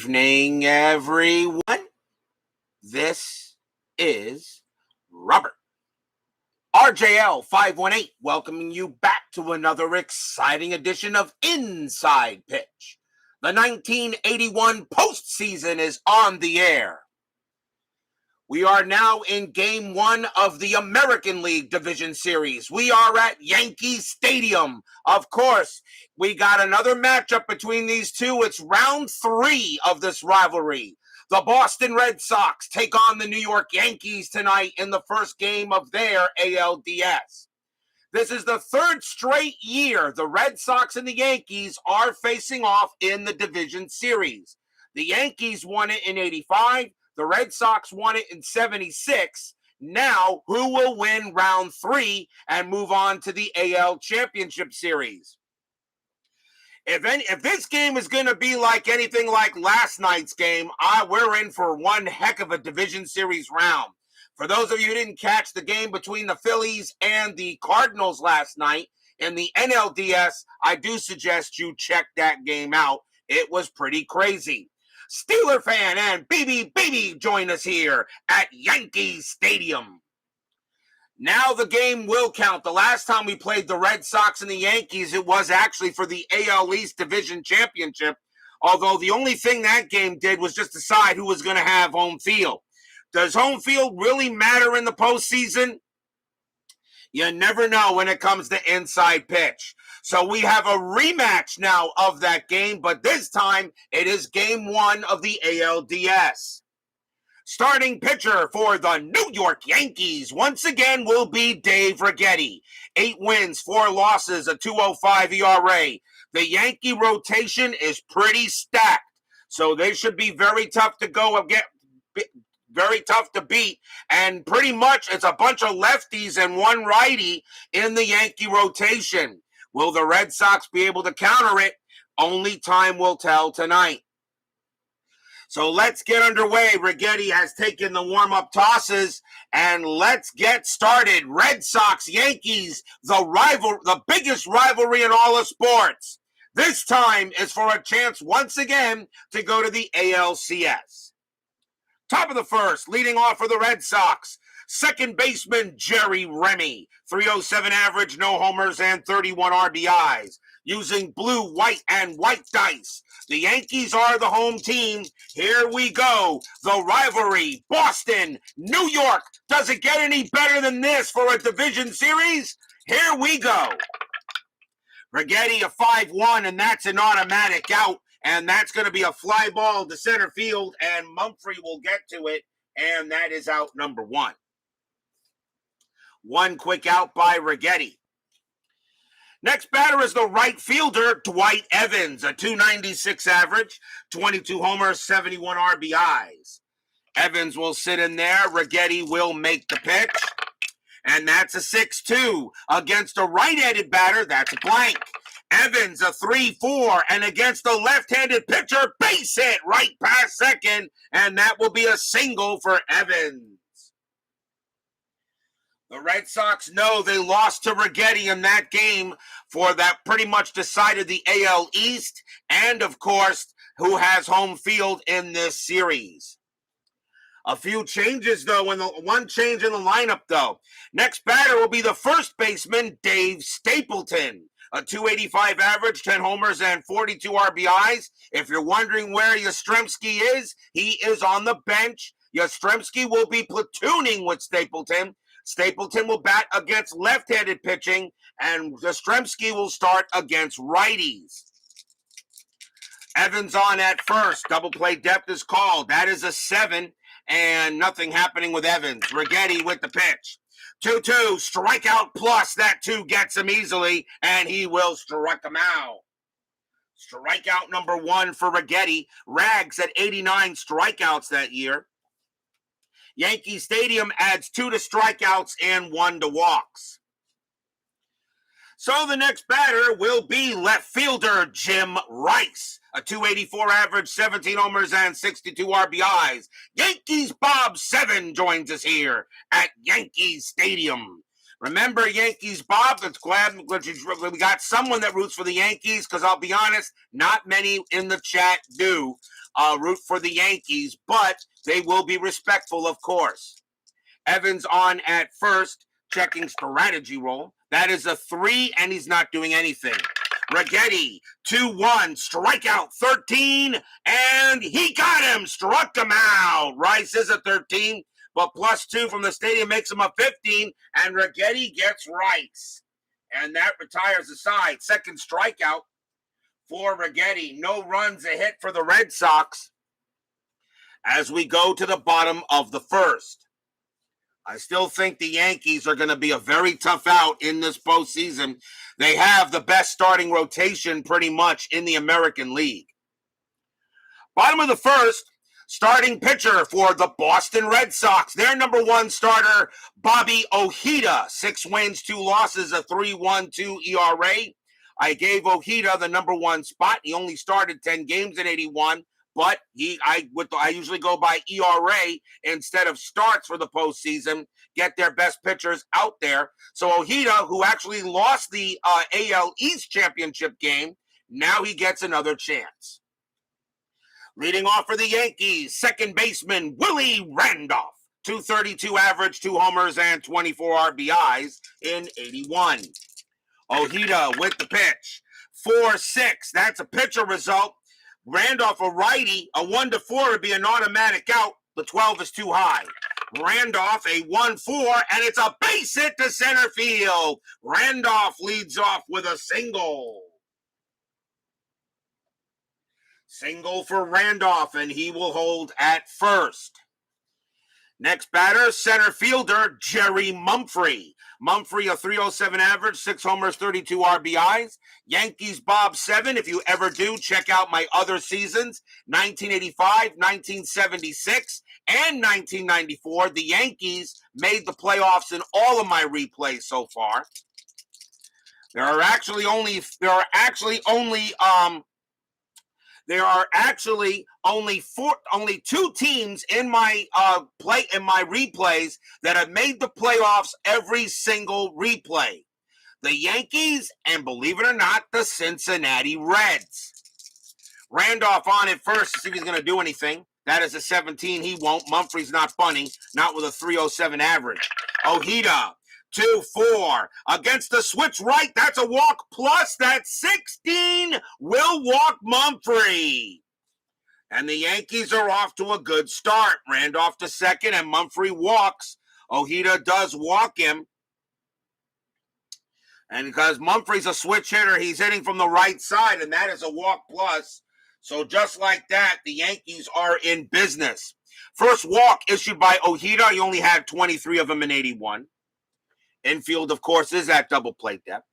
evening, everyone. This is Robert, RJL 518, welcoming you back to another exciting edition of Inside Pitch. The 1981 postseason is on the air. We are now in Game 1 of the American League Division Series. We are at Yankee Stadium. Of course, we got another matchup between these two. It's round 3 of this rivalry. The Boston Red Sox take on the New York Yankees tonight in the first game of their ALDS. This is the third straight year the Red Sox and the Yankees are facing off in the division series. The Yankees won it in 85. The Red Sox won it in 76. Now, who will win round 3 and move on to the AL Championship Series? If this game is going to be like anything like last night's game, we're in for one heck of a division series round. For those of you who didn't catch the game between the Phillies and the Cardinals last night in the NLDS, I do suggest you check that game out. It was pretty crazy. Steeler fan and BB join us here at Yankee Stadium. Now the game will count. The last time we played the Red Sox and the Yankees, it was actually for the AL East Division Championship, although the only thing that game did was just decide who was going to have home field. Does home field really matter in the postseason? You never know when it comes to inside pitch. So we have a rematch now of that game, but this time it is Game 1 of the ALDS. Starting pitcher for the New York Yankees once again will be Dave Righetti. 8 wins, 4 losses, a 2.05 ERA. The Yankee rotation is pretty stacked, so they should be very tough to very tough to beat, and pretty much it's a bunch of lefties and one righty in the Yankee rotation. Will the Red Sox be able to counter it? Only time will tell tonight. So let's get underway. Righetti has taken the warm-up tosses, and let's get started. Red Sox, Yankees, the biggest rivalry in all of sports. This time is for a chance once again to go to the ALCS. Top of the first, leading off for the Red Sox, second baseman Jerry Remy, 307 average, no homers, and 31 RBIs. Using blue, white, and white dice. The Yankees are the home team. Here we go. The rivalry, Boston, New York. Does it get any better than this for a division series? Here we go. Righetti a 5-1, and that's an automatic out. And that's going to be a fly ball to center field, and Mumphrey will get to it, and that is out number 1. One quick out by Righetti. Next batter is the right fielder, Dwight Evans, a 296 average, 22 homers, 71 RBIs. Evans will sit in there. Righetti will make the pitch, and that's a 6-2. Against a right-handed batter, that's a blank. Evans, a 3-4, and against a left-handed pitcher, base hit right past second, and that will be a single for Evans. The Red Sox know they lost to Righetti in that game for that pretty much decided the AL East, and of course, who has home field in this series. A few changes, though, one change in the lineup, though. Next batter will be the first baseman, Dave Stapleton. A 285 average, 10 homers, and 42 RBIs. If you're wondering where Yastrzemski is, he is on the bench. Yastrzemski will be platooning with Stapleton. Stapleton will bat against left-handed pitching, and Yastrzemski will start against righties. Evans on at first. Double play depth is called. That is a 7, and nothing happening with Evans. Righetti with the pitch. 2-2, strikeout plus. That 2 gets him easily, and he will strike him out. Strikeout number 1 for Righetti. Rags at 89 strikeouts that year. Yankee Stadium adds 2 to strikeouts and 1 to walks. So the next batter will be left fielder Jim Rice. A 284 average, 17 homers, and 62 RBIs. Yankees Bob 7 joins us here at Yankee Stadium. Remember, Yankees Bob, it's glad we got someone that roots for the Yankees, because I'll be honest, not many in the chat do root for the Yankees, but they will be respectful, of course. Evans on at first, checking strategy roll. That is a 3, and he's not doing anything. Righetti, 2-1, strikeout 13, and he got him, struck him out. Rice is a 13, but +2 from the stadium makes him a 15, and Righetti gets Rice. And that retires the side. Second strikeout for Righetti. No runs, a hit for the Red Sox as we go to the bottom of the first. I still think the Yankees are going to be a very tough out in this postseason. They have the best starting rotation pretty much in the American League. Bottom of the first, starting pitcher for the Boston Red Sox. Their number 1 starter, Bobby Ojeda. 6 wins, 2 losses, a 3.12 ERA. I gave Ojeda the number 1 spot. He only started 10 games in 81. But I usually go by ERA instead of starts for the postseason, get their best pitchers out there. So Ojeda, who actually lost the AL East championship game, now he gets another chance. Leading off for the Yankees, second baseman Willie Randolph. 232 average, 2 homers, and 24 RBIs in 81. Ojeda with the pitch. 4-6. That's a pitcher result. Randolph, a righty, a 1-4 would be an automatic out. The 12 is too high. Randolph, a 1-4, and it's a base hit to center field. Randolph leads off with a single. Single for Randolph, and he will hold at first. Next batter, center fielder, Jerry Mumphrey. Mumphrey, a 307 average, 6 homers, 32 RBIs. Yankees Bob 7. If you ever do, check out my other seasons, 1985, 1976, and 1994. The Yankees made the playoffs in all of my replays so far. There are actually only 2 teams in my replays that have made the playoffs every single replay. The Yankees, and believe it or not, the Cincinnati Reds. Randolph on at first to see if he's going to do anything. That is a 17. He won't. Mumphrey's not bunting, not with a 307 average. Ojeda, 2-4 against the switch right. That's a walk plus. That's 16. Will walk Mumphrey. And the Yankees are off to a good start. Randolph to second, and Mumphrey walks. Ojeda does walk him. And because Mumphrey's a switch hitter, he's hitting from the right side, and that is a walk plus. So just like that, the Yankees are in business. First walk issued by Ojeda. He only had 23 of them in 81. Infield, of course, is at double play depth.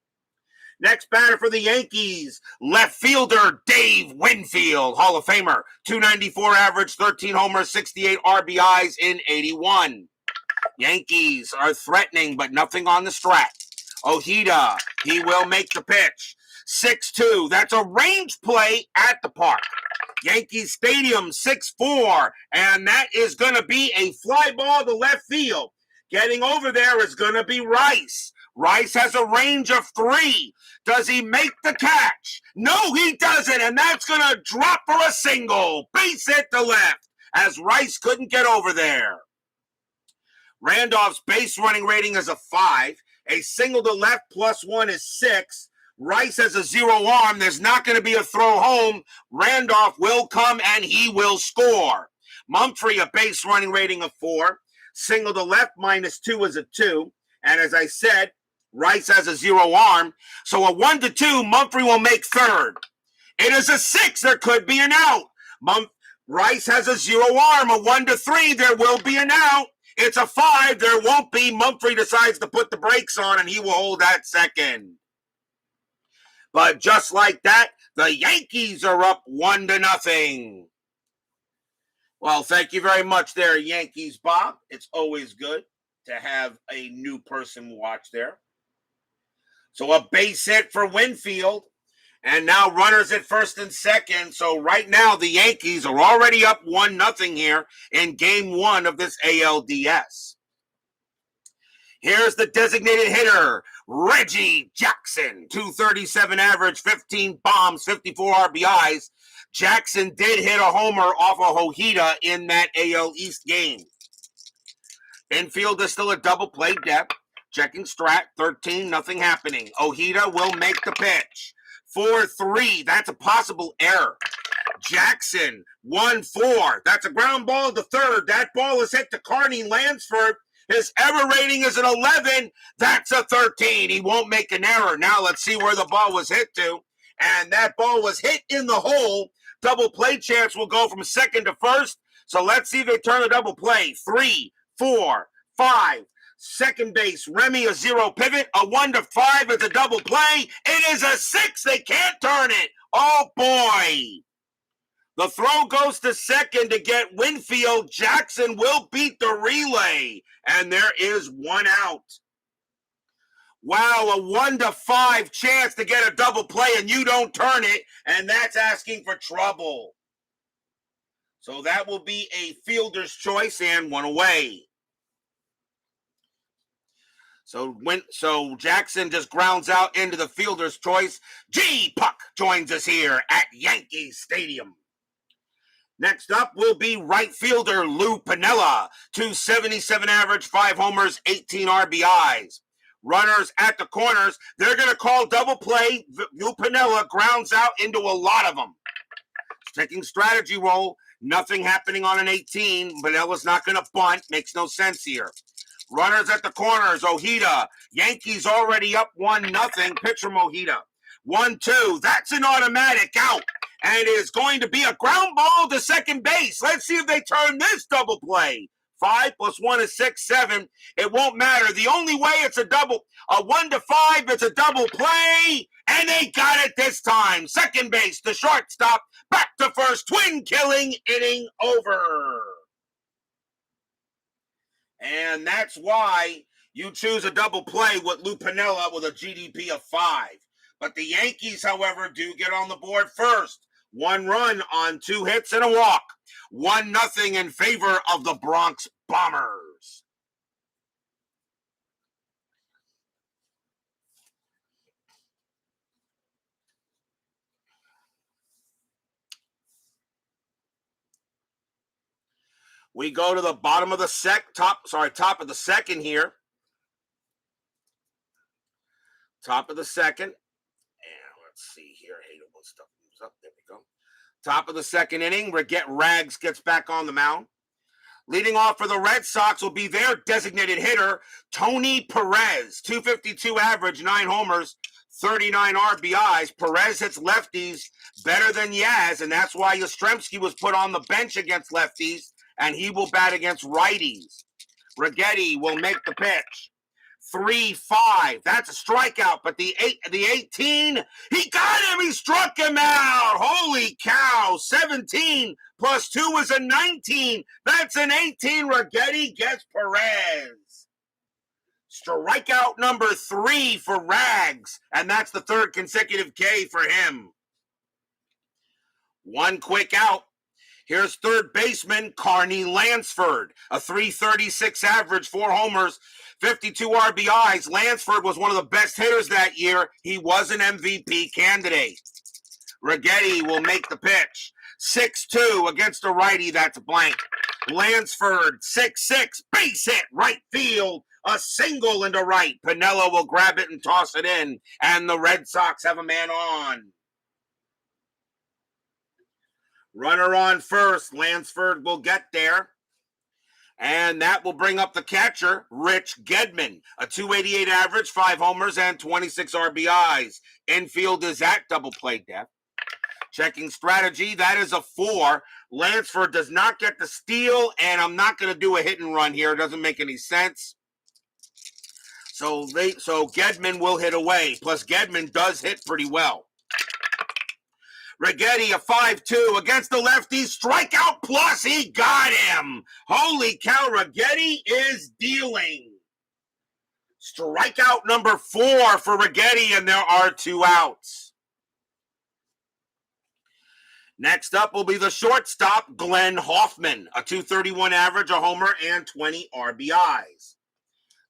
Next batter for the Yankees, left fielder Dave Winfield, Hall of Famer. 294 average, 13 homers, 68 RBIs in 81. Yankees are threatening, but nothing on the strat. Ojeda, he will make the pitch. 6-2, that's a range play at the park. Yankee Stadium, 6-4, and that is going to be a fly ball to left field. Getting over there is going to be Rice. Rice has a range of 3. Does he make the catch? No, he doesn't, and that's going to drop for a single. Base hit to left as Rice couldn't get over there. Randolph's base running rating is a 5. A single to left +1 is 6. Rice has a 0 arm. There's not going to be a throw home. Randolph will come, and he will score. Mumphrey, a base running rating of 4. Single to left -2 is a 2. And as I said, Rice has a 0 arm. So a 1-2, Mumphrey will make third. It is a 6. There could be an out. Rice has a 0 arm. A 1-3, there will be an out. It's a 5. There won't be. Mumphrey decides to put the brakes on, and he will hold that second. But just like that, the Yankees are up 1-0. Well, thank you very much there, Yankees Bob. It's always good to have a new person watch there. So a base hit for Winfield. And now runners at first and second. So right now the Yankees are already up 1-0 here in game 1 of this ALDS. Here's the designated hitter, Reggie Jackson, 237 average, 15 bombs, 54 RBIs. Jackson did hit a homer off of Ojeda in that AL East game. Infield is still a double play depth. Checking strat, 13, nothing happening. Ojeda will make the pitch. 4-3, that's a possible error. Jackson, 1-4. That's a ground ball to third. That ball is hit to Carney Lansford. His error rating is an 11. That's a 13. He won't make an error. Now let's see where the ball was hit to. And that ball was hit in the hole. Double play chance will go from second to first. So let's see if they turn the double play. 3, 4, 5. Second base, Remy, a 0 pivot. A 1-5 is a double play. It is a 6. They can't turn it. Oh, boy. The throw goes to second to get Winfield. Jackson will beat the relay. And there is one out. Wow, a 1-5 chance to get a double play and you don't turn it. And that's asking for trouble. So that will be a fielder's choice and one away. So Jackson just grounds out into the fielder's choice. G-Puck joins us here at Yankee Stadium. Next up will be right fielder Lou Piniella, 277 average, 5 homers, 18 RBIs. Runners at the corners, they're going to call double play. Lou Piniella grounds out into a lot of them. Taking strategy roll, nothing happening on an 18. Piniella's not going to bunt, makes no sense here. Runners at the corners, Ojeda. Yankees already up 1-0. Pitcher Ojeda. 1-2. That's an automatic out. And it is going to be a ground ball to second base. Let's see if they turn this double play. 5 + 1 is 6, 7. It won't matter. The only way it's a 1-5, it's a double play. And they got it this time. Second base, the shortstop, back to first. Twin killing, inning over. And that's why you choose a double play with Lou Piniella with a GDP of 5. But the Yankees, however, do get on the board first. 1 run on 2 hits and a walk. 1-0 in favor of the Bronx Bombers. We go to the bottom of the top of the second here. Top of the second. And let's see here. I hate it when stuff moves up. There we go. Top of the second inning. Rags gets back on the mound. Leading off for the Red Sox will be their designated hitter, Tony Perez. 252 average, 9 homers, 39 RBIs. Perez hits lefties better than Yaz, and that's why Yastrzemski was put on the bench against lefties, and he will bat against righties. Righetti will make the pitch. 3-5. That's a strikeout, but the 18, he got him. He struck him out. Holy cow. 17 + 2 is a 19. That's an 18. Righetti gets Perez. Strikeout number 3 for Rags, and that's the 3rd consecutive K for him. 1 quick out. Here's third baseman Carney Lansford, a 336 average, 4 homers, 52 RBIs. Lansford was one of the best hitters that year. He was an MVP candidate. Righetti will make the pitch. 6-2 against a righty, that's blank. Lansford, 6-6, base hit, right field, a single into right. Piniella will grab it and toss it in, and the Red Sox have a man on. Runner on first. Lansford will get there. And that will bring up the catcher, Rich Gedman. A 288 average, 5 homers, and 26 RBIs. Infield is at double play depth. Checking strategy, that is a 4. Lansford does not get the steal, and I'm not going to do a hit and run here. It doesn't make any sense. So Gedman will hit away. Plus, Gedman does hit pretty well. Righetti, a 5-2 against the lefty. Strikeout plus, he got him. Holy cow, Righetti is dealing. Strikeout number 4 for Righetti, and there are 2 outs. Next up will be the shortstop, Glenn Hoffman, a 231 average, a homer, and 20 RBIs.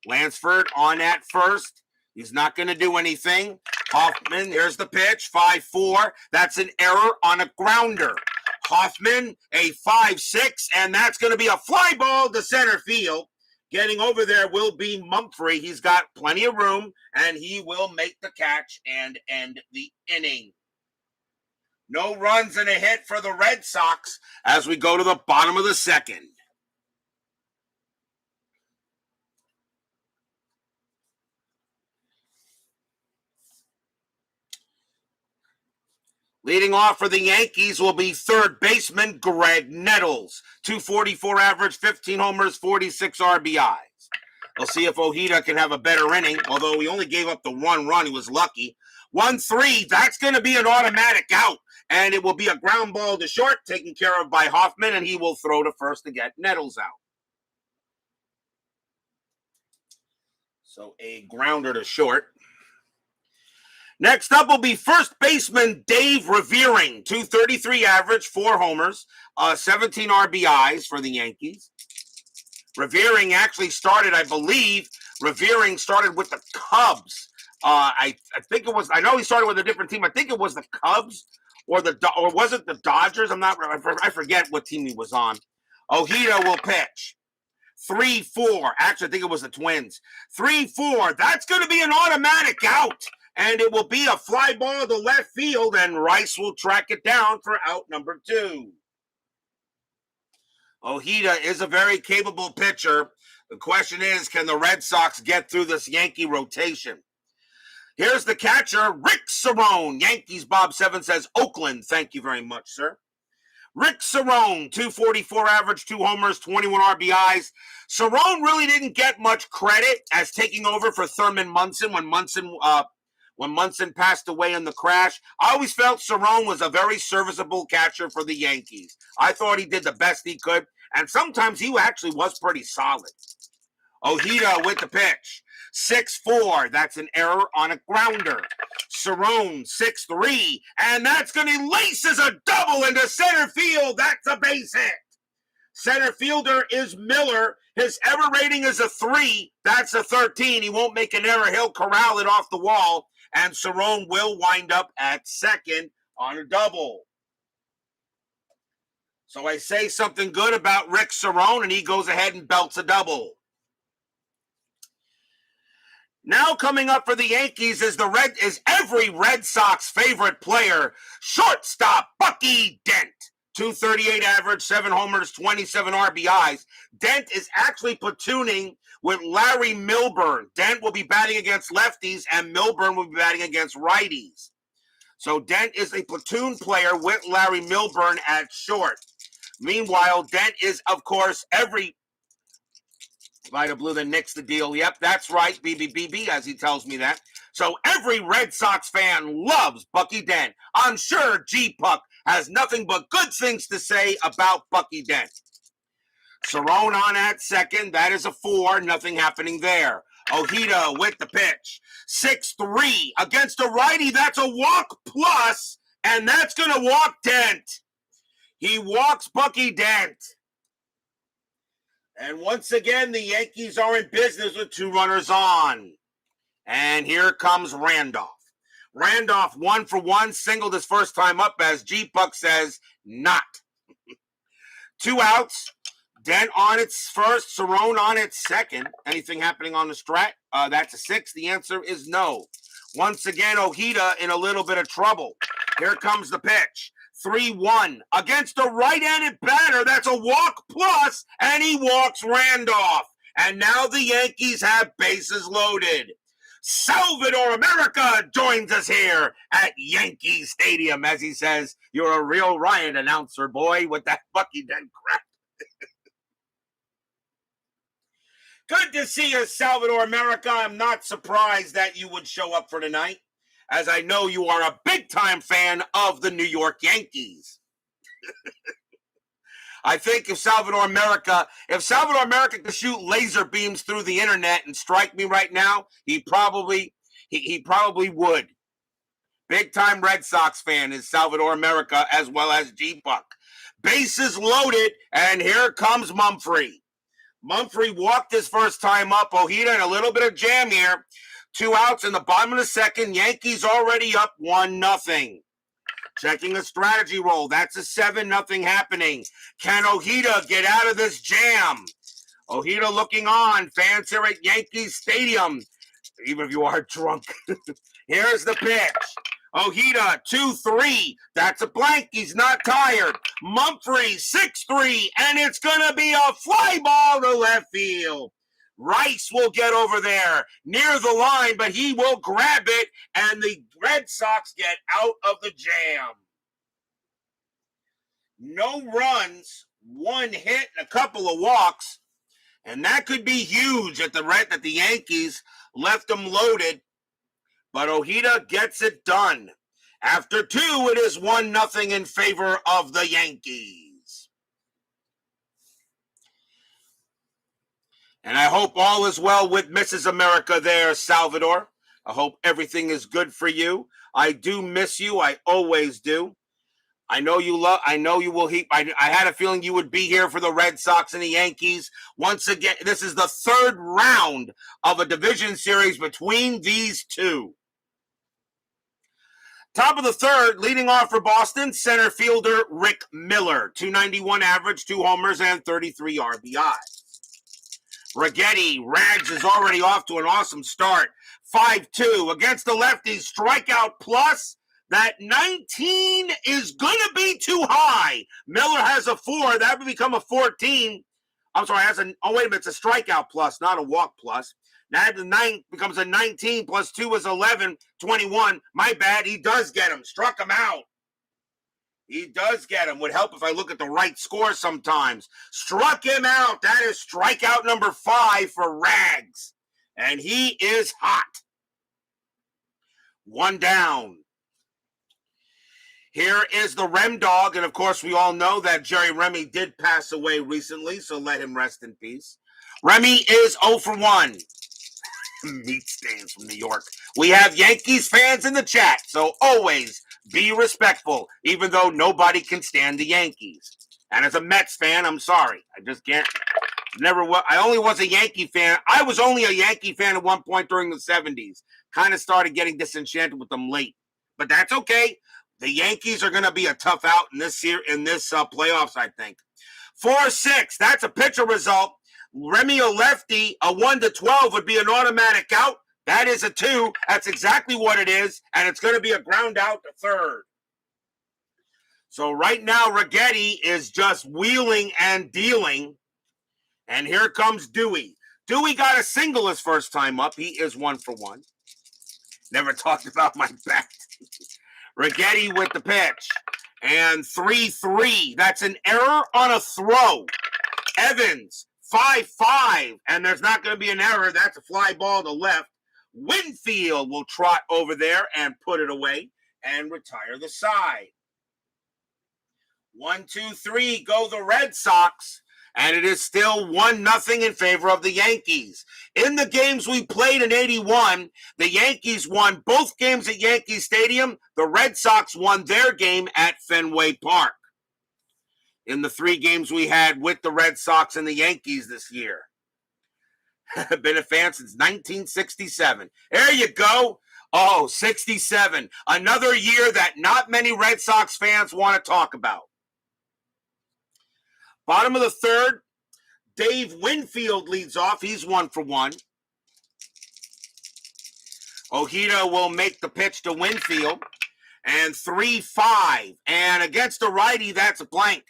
Lansford on at first. He's not going to do anything. Hoffman, here's the pitch, 5-4. That's an error on a grounder. Hoffman, a 5-6, and that's going to be a fly ball to center field. Getting over there will be Mumphrey. He's got plenty of room, and he will make the catch and end the inning. No runs and a hit for the Red Sox as we go to the bottom of the second. Leading off for the Yankees will be third baseman Greg Nettles. 244 average, 15 homers, 46 RBIs. We'll see if Ojeda can have a better inning, although he only gave up the one run. He was lucky. 1-3, that's going to be an automatic out, and it will be a ground ball to short taken care of by Hoffman, and he will throw to first to get Nettles out. So a grounder to short. Next up will be first baseman Dave Revering, 233 average, 4 homers, 17 RBIs for the Yankees. Revering actually started, I believe, Revering started with the Cubs. I think it was, I know he started with a different team. I think it was the Cubs or was it the Dodgers? I forget what team he was on. Ojeda will pitch. 3-4. Actually, I think it was the Twins. 3-4. That's going to be an automatic out. And it will be a fly ball to left field, and Rice will track it down for out number 2. Ojeda is a very capable pitcher. The question is, can the Red Sox get through this Yankee rotation? Here's the catcher, Rick Cerone. Yankees, Bob 7 says Oakland. Thank you very much, sir. Rick Cerone, 244 average, 2 homers, 21 RBIs. Cerone really didn't get much credit as taking over for Thurman Munson when Munson passed away in the crash. I always felt Cerone was a very serviceable catcher for the Yankees. I thought he did the best he could, and sometimes he actually was pretty solid. Ojeda with the pitch. 6-4. That's an error on a grounder. Cerone, 6-3. And that's going to laces a double into center field. That's a base hit. Center fielder is Miller. His error rating is a 3. That's a 13. He won't make an error. He'll corral it off the wall. And Cerone will wind up at second on a double. So I say something good about Rick Cerone, and he goes ahead and belts a double. Now coming up for the Yankees is every Red Sox favorite player, shortstop Bucky Dent. 238 average, 7 homers, 27 RBIs. Dent is actually platooning with Larry Milburn. Dent will be batting against lefties, and Milburn will be batting against righties. So Dent is a platoon player with Larry Milburn at short. Meanwhile, Dent is, of course, Vida Blue that nicks the deal. Yep, that's right, BBBB, as he tells me that. So every Red Sox fan loves Bucky Dent. I'm sure G-Puck has nothing but good things to say about Bucky Dent. Cerone on at second. That is a 4. Nothing happening there. Ojeda with the pitch. 6-3 against a righty. That's a walk plus, and that's going to walk Dent. He walks Bucky Dent. And once again, the Yankees are in business with 2 runners on. And here comes Randolph. Randolph 1-for-1, singled his first time up, as G-Puck says, not. 2 outs. Dent on its first, Cerone on its second. Anything happening on the strat? That's a 6. The answer is no. Once again, Ojeda in a little bit of trouble. Here comes the pitch. 3-1 against a right-handed batter. That's a walk plus, and he walks Randolph. And now the Yankees have bases loaded. Salvador America joins us here at Yankee Stadium, as he says, "You're a real Ryan announcer, boy, with that Bucky Dent crap." Good to see you, Salvador America. I'm not surprised that you would show up for tonight, as I know you are a big-time fan of the New York Yankees. I think if Salvador America could shoot laser beams through the internet and strike me right now, he probably would. Big-time Red Sox fan is Salvador America, as well as G-Buck. Bases loaded, and here comes Mumphrey. Mumphrey walked his first time up. Ojeda in a little bit of jam here. 2 outs in the bottom of the second. Yankees already up 1-0. Checking a strategy roll. That's a 7-0 happening. Can Ojeda get out of this jam? Ojeda looking on. Fans here at Yankee Stadium. Even if you are drunk. Here's the pitch. Ojeda, 2-3. That's a blank. He's not tired. Mumphrey, 6-3. And it's going to be a fly ball to left field. Rice will get over there near the line, but he will grab it, and the Red Sox get out of the jam. No runs, 1 hit, and a couple of walks, and that could be huge at the Yankees left them loaded. But Ojeda gets it done. After 2, it is 1-0 in favor of the Yankees. And I hope all is well with Mrs. America there, Salvador. I hope everything is good for you. I do miss you. I always do. I know you will. I had a feeling you would be here for the Red Sox and the Yankees. Once again, this is the 3rd round of a division series between these two. Top of the 3rd, leading off for Boston, center fielder Rick Miller. 291 average, 2 homers, and 33 RBI. Righetti, Rags is already off to an awesome start. 5-2 against the lefties, strikeout plus. That 19 is going to be too high. Miller has a 4. That would become a 14. I'm sorry, it's a strikeout plus, not a walk plus. Now the 9 becomes a 19 plus 2 is 11, 21. My bad, he does get him. Struck him out. He does get him. Would help if I look at the right score sometimes. Struck him out. That is strikeout number 5 for Rags. And he is hot. 1 down. Here is the Rem Dog, and of course we all know that Jerry Remy did pass away recently, so let him rest in peace. Remy is 0 for 1. Meat stains from New York. We have Yankees fans in the chat, so always be respectful, even though nobody can stand the Yankees. And as a Mets fan, I'm sorry. I just can't. I only was a Yankee fan. I was only a Yankee fan at one point during the 70s. Kind of started getting disenchanted with them late. But that's okay. The Yankees are going to be a tough out in this playoffs, I think. 4-6, that's a pitcher result. Remy a lefty, a 1-12 would be an automatic out. That is a 2. That's exactly what it is, and it's going to be a ground out to 3rd. So right now, Righetti is just wheeling and dealing, and here comes Dewey. Dewey got a single his first time up. He is 1 for 1. Never talked about my bat. Righetti with the pitch. And 3-3. That's an error on a throw. Evans, 5-5. And there's not going to be an error. That's a fly ball to left. Winfield will trot over there and put it away and retire the side. 1-2-3. Go the Red Sox. And it is still 1-0 in favor of the Yankees. In the games we played in 81, the Yankees won both games at Yankee Stadium. The Red Sox won their game at Fenway Park. In the 3 games we had with the Red Sox and the Yankees this year. I've been a fan since 1967. There you go. Oh, 67. Another year that not many Red Sox fans want to talk about. Bottom of the 3rd, Dave Winfield leads off. He's 1 for 1. Ojeda will make the pitch to Winfield. And 3-5. And against the righty, that's a blank.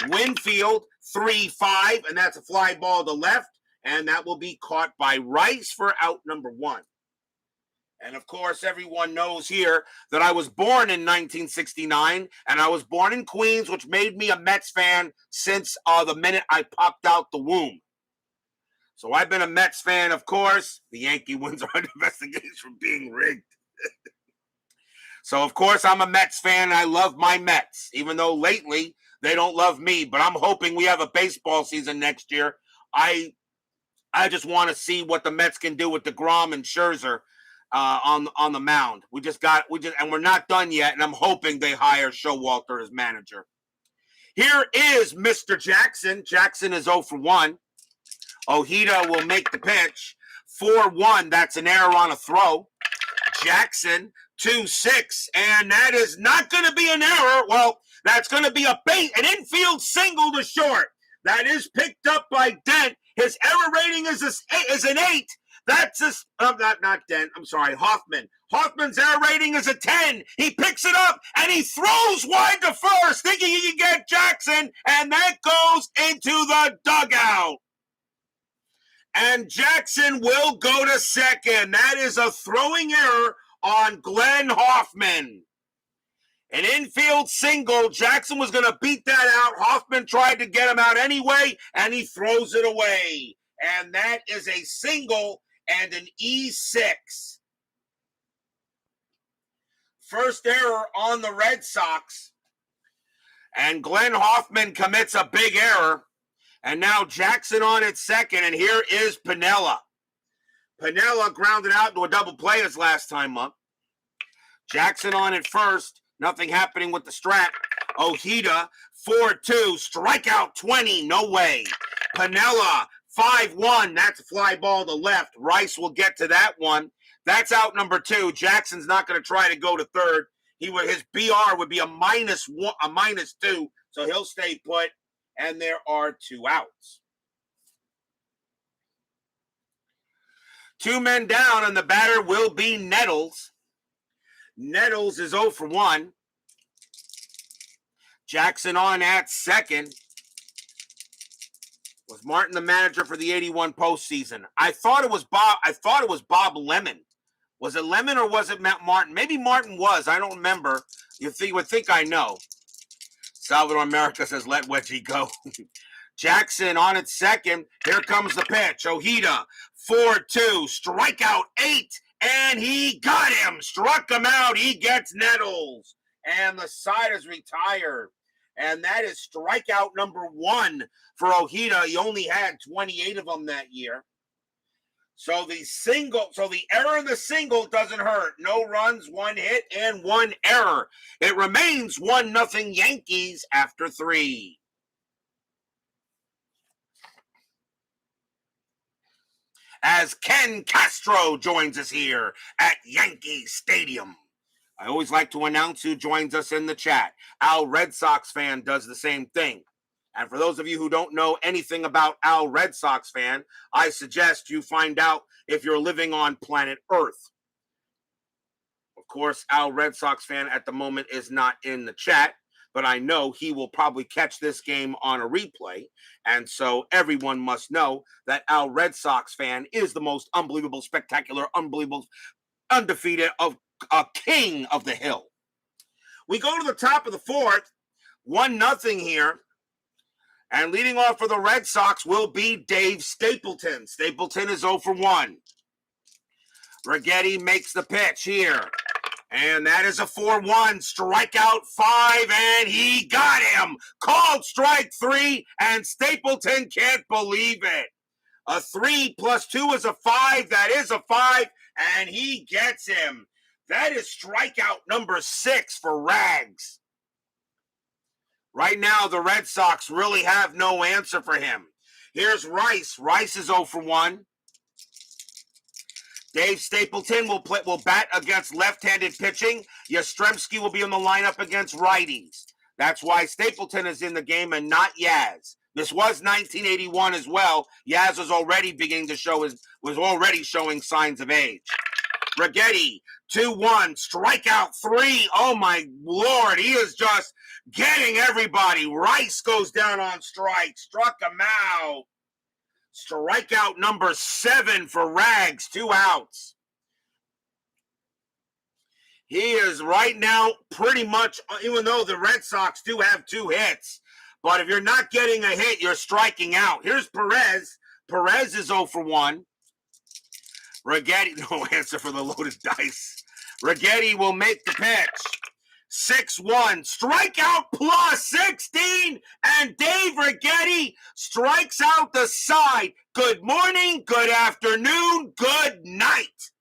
Winfield, 3-5. And that's a fly ball to left. And that will be caught by Rice for out number 1. And, of course, everyone knows here that I was born in 1969, and I was born in Queens, which made me a Mets fan since the minute I popped out the womb. So I've been a Mets fan, of course. The Yankee wins our investigation for being rigged. So, of course, I'm a Mets fan, and I love my Mets, even though lately they don't love me. But I'm hoping we have a baseball season next year. I just want to see what the Mets can do with DeGrom and Scherzer. On the mound. And we're not done yet, and I'm hoping they hire Showalter as manager. Here is Mr. Jackson. Jackson is 0 for 1. Ojeda will make the pitch. 4-1. That's an error on a throw. Jackson 2-6, and that is not going to be an error. Well, that's going to be an infield single to short. That is picked up by Dent. His error rating is an 8. That's not Dent. I'm sorry, Hoffman. Hoffman's error rating is a 10. He picks it up and he throws wide to first, thinking he can get Jackson, and that goes into the dugout. And Jackson will go to second. That is a throwing error on Glenn Hoffman. An infield single. Jackson was going to beat that out. Hoffman tried to get him out anyway, and he throws it away. And that is a single and an E6. First error on the Red Sox. And Glenn Hoffman commits a big error. And now Jackson on at second, and here is Piniella. Piniella grounded out into a double play his last time up. Jackson on at first. Nothing happening with the strap. Ojeda, 4-2. Strikeout 20. No way. Piniella, 5-1. That's a fly ball to left. Rice will get to that one. That's out number 2. Jackson's not going to try to go to third. His BR would be a -2, so he'll stay put. And there are 2 outs. 2 men down, and the batter will be Nettles. Nettles is 0 for 1. Jackson on at second. Was Martin the manager for the 81 postseason? I thought it was Bob Lemon. Was it Lemon or was it Matt Martin? Maybe Martin was. I don't remember. You would think I know. Salvador America says, let Wedgie go. Jackson on at second. Here comes the pitch. Ojeda, 4-2. Strikeout 8. And he got him. Struck him out. He gets Nettles. And the side is retired. And that is strikeout number 1 for Ojeda. He only had 28 of them that year. So the error in the single doesn't hurt. No runs, 1 hit, and 1 error. It remains 1-0 Yankees after 3. As Ken Castro joins us here at Yankee Stadium. I always like to announce who joins us in the chat. Al Red Sox fan does the same thing. And for those of you who don't know anything about Al Red Sox fan, I suggest you find out if you're living on planet Earth. Of course, Al Red Sox fan at the moment is not in the chat, but I know he will probably catch this game on a replay. And so everyone must know that Al Red Sox fan is the most unbelievable, spectacular, unbelievable, undefeated of a king of the hill. We go to the top of the 4th, 1-0 here. And leading off for the Red Sox will be Dave Stapleton. Stapleton is 0 for 1. Righetti makes the pitch here. And that is a 4-1. Strikeout 5, and he got him. Called strike 3, and Stapleton can't believe it. A 3 + 2 is a 5. That is a 5, and he gets him. That is strikeout number 6 for Rags. Right now, the Red Sox really have no answer for him. Here's Rice. Rice is 0 for 1. Dave Stapleton will bat against left-handed pitching. Yastrzemski will be in the lineup against righties. That's why Stapleton is in the game and not Yaz. This was 1981 as well. Yaz was already beginning to was already showing signs of age. Righetti, 2-1, strikeout 3. Oh my Lord, he is just getting everybody. Rice goes down on strike, struck him out. Strikeout number 7 for Rags, 2 outs. He is right now pretty much, even though the Red Sox do have 2 hits, but if you're not getting a hit, you're striking out. Here's Perez. Perez is 0 for 1. Righetti, no answer for the loaded dice. Righetti will make the pitch. 6-1, strikeout plus 16, and Dave Righetti strikes out the side. Good morning, good afternoon, good night.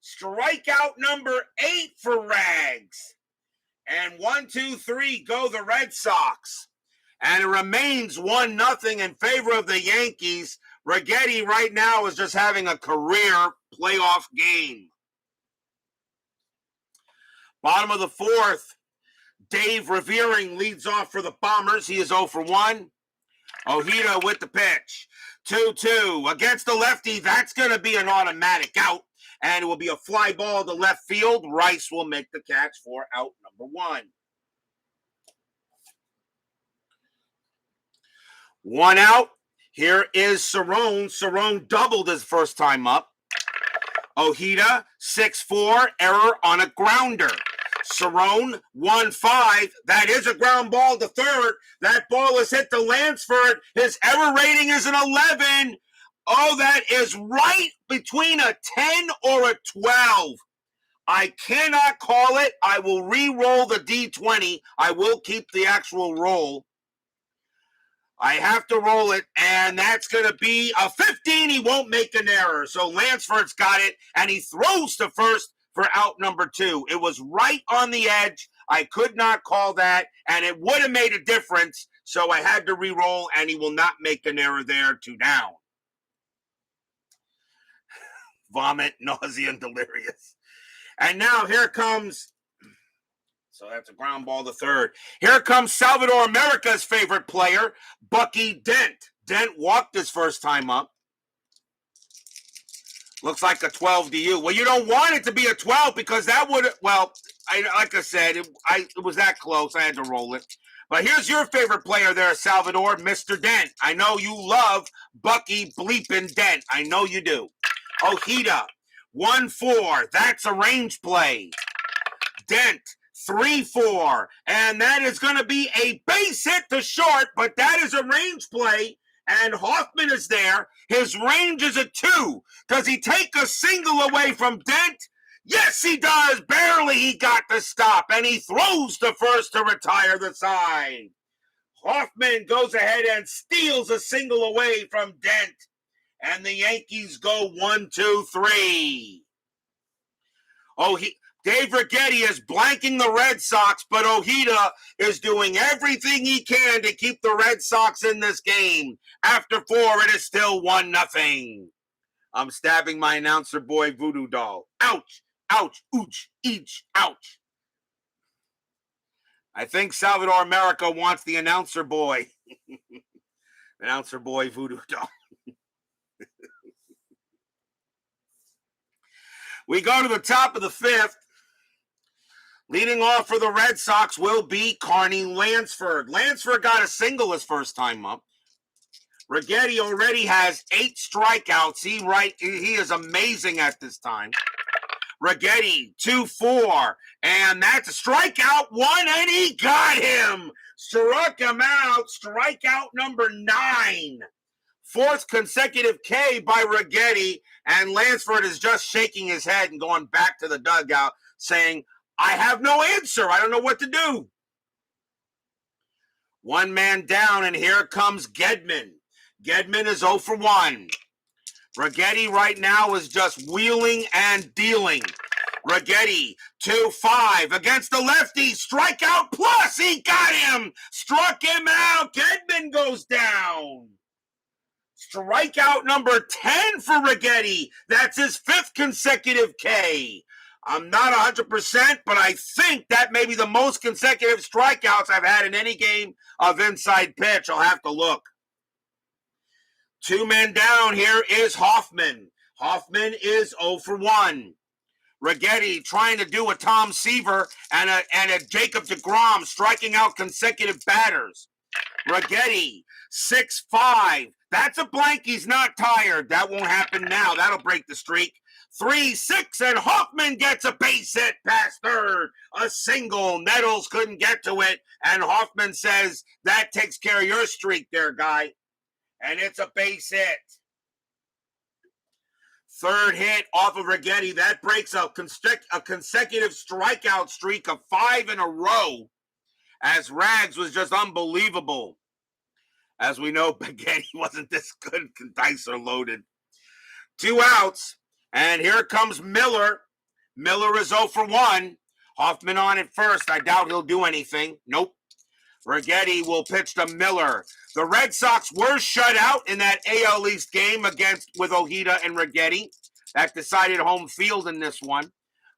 Strikeout number 8 for Rags. And 1, 2, 3 go the Red Sox. And it remains 1-0 in favor of the Yankees. Righetti right now is just having a career playoff game. Bottom of the fourth, Dave Revering leads off for the Bombers. He is 0 for 1. Ojeda with the pitch. 2-2 against the lefty. That's going to be an automatic out, and it will be a fly ball to left field. Rice will make the catch for out number 1. 1 out. Here is Cerrone. Cerrone doubled his first time up. Ojeda, 6-4, error on a grounder. Cerrone, 1-5. That is a ground ball to third. That ball is hit to Lansford. His error rating is an 11. Oh, that is right between a 10 or a 12. I cannot call it. I will re-roll the D20. I will keep the actual roll. I have to roll it, and that's going to be a 15. He won't make an error. So Lansford's got it, and he throws to first for out number 2. It was right on the edge. I could not call that, and it would have made a difference. So I had to re-roll, and he will not make an error there. 2 down. Vomit, nausea, and delirious. And now here comes... So that's a ground ball to third. Here comes Salvador America's favorite player, Bucky Dent. Dent walked his first time up. Looks like a 12 to you. Well, you don't want it to be a 12 because that would, well, like I said, it was that close. I had to roll it. But here's your favorite player there, Salvador, Mr. Dent. I know you love Bucky bleeping Dent. I know you do. Ojeda, 1-4. That's a range play. Dent, 3-4, and that is going to be a base hit to short, but that is a range play, and Hoffman is there. His range is a 2. Does he take a single away from Dent? Yes, he does. Barely he got the stop, and he throws to first to retire the side. Hoffman goes ahead and steals a single away from Dent, and the Yankees go 1-2-3. Dave Righetti is blanking the Red Sox, but Ojeda is doing everything he can to keep the Red Sox in this game. After 4, it is still 1-0. I'm stabbing my announcer boy voodoo doll. Ouch, ouch, ooch, each, ouch. I think Salvador America wants the announcer boy. Announcer boy voodoo doll. We go to the top of the 5th. Leading off for the Red Sox will be Carney Lansford. Lansford got a single his first time up. Righetti already has 8 strikeouts. He is amazing at this time. Righetti, 2-4, and that's a strikeout 1, and he got him. Struck him out, strikeout number 9. 4th consecutive K by Righetti, and Lansford is just shaking his head and going back to the dugout saying, I have no answer. I don't know what to do. 1 man down, and here comes Gedman. Gedman is 0 for 1. Righetti right now is just wheeling and dealing. Righetti, 2-5 against the lefty. Strikeout plus. He got him. Struck him out. Gedman goes down. Strikeout number 10 for Righetti. That's his 5th consecutive K. I'm not 100%, but I think that may be the most consecutive strikeouts I've had in any game of inside pitch. I'll have to look. 2 men down. Here is Hoffman. Hoffman is 0 for 1. Righetti trying to do a Tom Seaver and a Jacob deGrom, striking out consecutive batters. Righetti, 6-5. That's a blank. He's not tired. That won't happen now. That'll break the streak. 3-6, and Hoffman gets a base hit past third. A single. Nettles couldn't get to it, and Hoffman says, that takes care of your streak there, guy. And it's a base hit. 3rd hit off of Righetti. That breaks a consecutive strikeout streak of 5 in a row, as Rags was just unbelievable. As we know, Righetti wasn't this good. Dice are loaded. 2 outs. And here comes Miller. Miller is 0 for 1. Hoffman on at first. I doubt he'll do anything. Nope. Righetti will pitch to Miller. The Red Sox were shut out in that AL East game with Ojeda and Righetti. That decided home field in this one.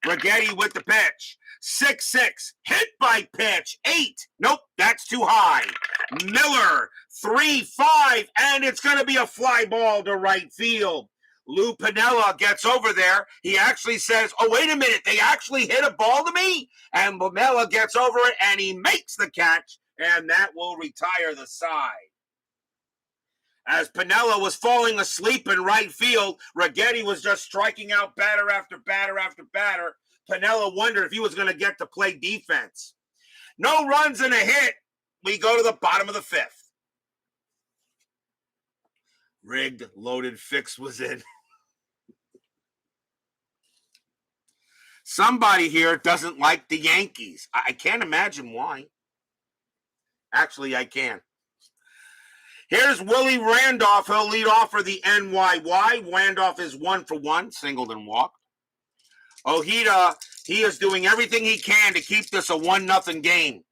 Righetti with the pitch. 6-6. Hit by pitch. 8. Nope, that's too high. Miller. 3-5. And it's going to be a fly ball to right field. Lou Piniella gets over there. He actually says, oh, wait a minute. They actually hit a ball to me? And Piniella gets over it, and he makes the catch, and that will retire the side. As Piniella was falling asleep in right field, Righetti was just striking out batter after batter after batter. Piniella wondered if he was going to get to play defense. No runs and a hit. We go to the bottom of the 5th. Rigged, loaded, fix was in. Somebody here doesn't like the Yankees. I can't imagine why. Actually, I can. Here's Willie Randolph. He'll lead off for the NYY. Randolph is 1 for 1, singled and walked. Ojeda, he is doing everything he can to keep this a 1-0 game.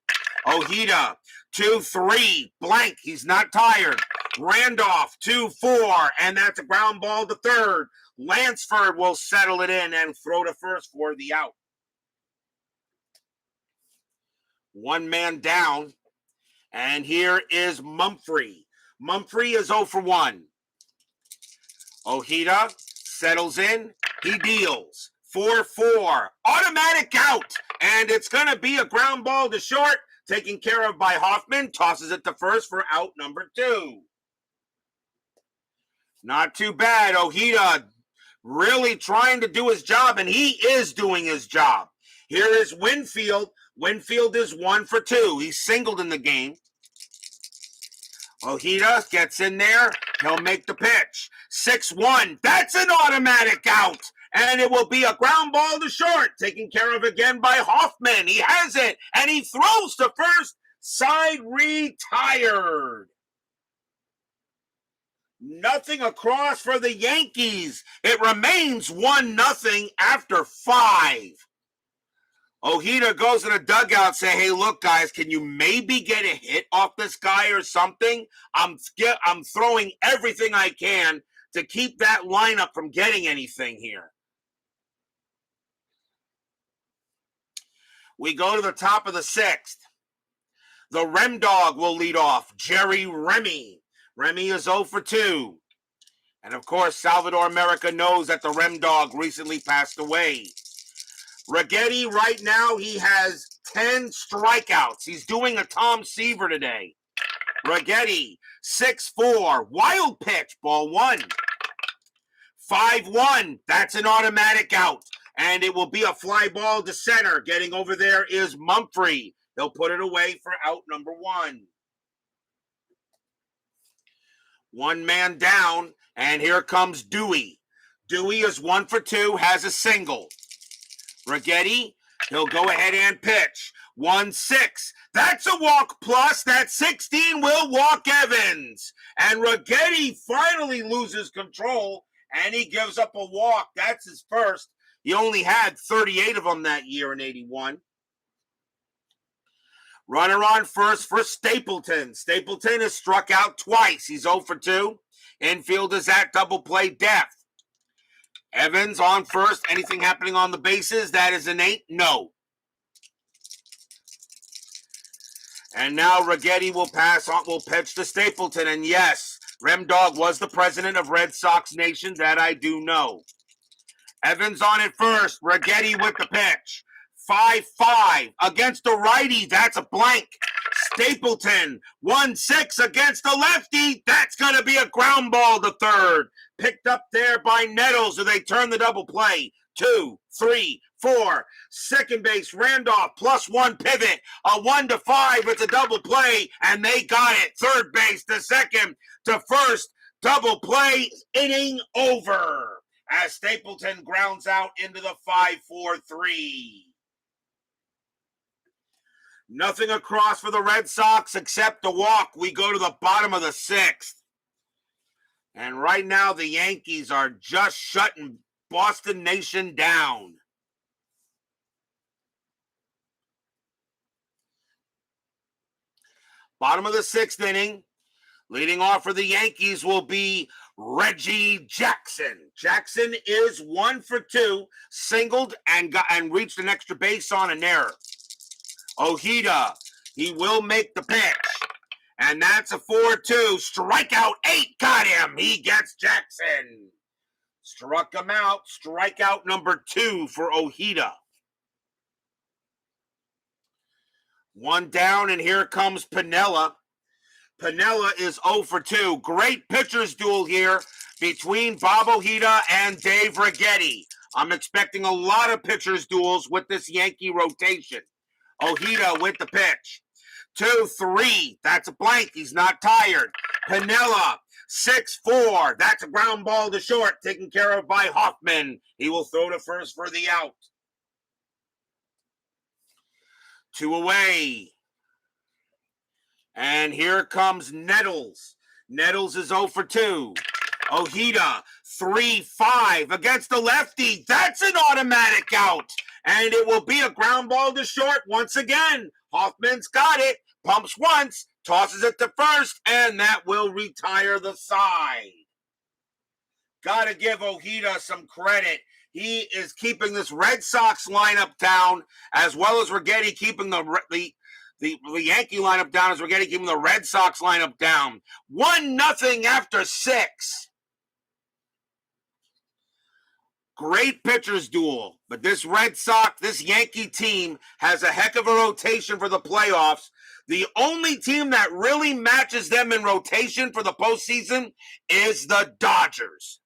Ojeda, 2-3, blank. He's not tired. Randolph, 2-4, and that's a ground ball to third. Lansford will settle it in and throw to first for the out. One man down, and here is Mumphrey. Mumphrey is 0 for 1. Ojeda settles in. He deals. 4-4. Automatic out. And it's going to be a ground ball to short. Taken care of by Hoffman. Tosses it to first for out number 2. Not too bad. Ojeda really trying to do his job, and he is doing his job. Here is Winfield. Winfield is 1 for 2. He's singled in the game. Ojeda gets in there. He'll make the pitch. 6-1. That's an automatic out. And it will be a ground ball to short. Taken care of again by Hoffman. He has it. And he throws to first. Side retired. Nothing across for the Yankees. It remains 1-0 after 5. Ojeda goes to the dugout, say, hey, look, guys, can you maybe get a hit off this guy or something? I'm throwing everything I can to keep that lineup from getting anything here. We go to the top of the 6th. The Rem Dog will lead off, Jerry Remy. Remy is 0 for 2. And, of course, Salvador America knows that the Rem Dog recently passed away. Righetti, right now, he has 10 strikeouts. He's doing a Tom Seaver today. Righetti, 6-4. Wild pitch, ball 1. 5-1. That's an automatic out. And it will be a fly ball to center. Getting over there is Mumphrey. They'll put it away for out number 1. One man down, and here comes Dewey. Dewey is 1 for 2, has a single. Righetti, he'll go ahead and pitch. 1-6. That's a walk plus. That 16 will walk Evans. And Righetti finally loses control, and he gives up a walk. That's his first. He only had 38 of them that year in 81. Runner on first for Stapleton. Stapleton is struck out twice. He's 0 for 2. Infield is at double play depth. Evans on first. Anything happening on the bases? That is an 8. No. And now Righetti will pitch to Stapleton. And yes, Rem Dog was the president of Red Sox Nation. That I do know. Evans on it first. Righetti with the pitch. 5-5 against the righty. That's a blank. Stapleton, 1-6 against the lefty. That's going to be a ground ball to third. Picked up there by Nettles, so they turn the double play. 2, 3, 4. Second base, Randolph, +1 pivot. A 1-5. It's a double play, and they got it. Third base to second to first. Double play, inning over. As Stapleton grounds out into the 5-4-3. Nothing across for the Red Sox except a walk. We go to the bottom of the 6th. And right now the Yankees are just shutting Boston Nation down. Bottom of the 6th inning. Leading off for the Yankees will be Reggie Jackson. Jackson is 1 for 2, singled and reached an extra base on an error. Ojeda, he will make the pitch. And that's a 4-2. Strikeout 8. Got him. He gets Jackson. Struck him out. Strikeout number 2 for Ojeda. 1 down, and here comes Piniella. Piniella is 0 for 2. Great pitchers duel here between Bob Ojeda and Dave Righetti. I'm expecting a lot of pitchers duels with this Yankee rotation. Ojeda with the pitch. 2-3. That's a blank. He's not tired. Piniella, 6-4. That's a ground ball to short, taken care of by Hoffman. He will throw to first for the out. 2 away. And here comes Nettles. Nettles is 0 for 2. Ojeda, 3-5 against the lefty. That's an automatic out. And it will be a ground ball to short once again. Hoffman's got it. Pumps once, tosses it to first, and that will retire the side. Got to give Ojeda some credit. He is keeping this Red Sox lineup down, as well as Righetti keeping the Yankee lineup down, as Righetti keeping the Red Sox lineup down. 1-0 after 6. Great pitchers duel, but this Yankee team has a heck of a rotation for the playoffs. The only team that really matches them in rotation for the postseason is the Dodgers.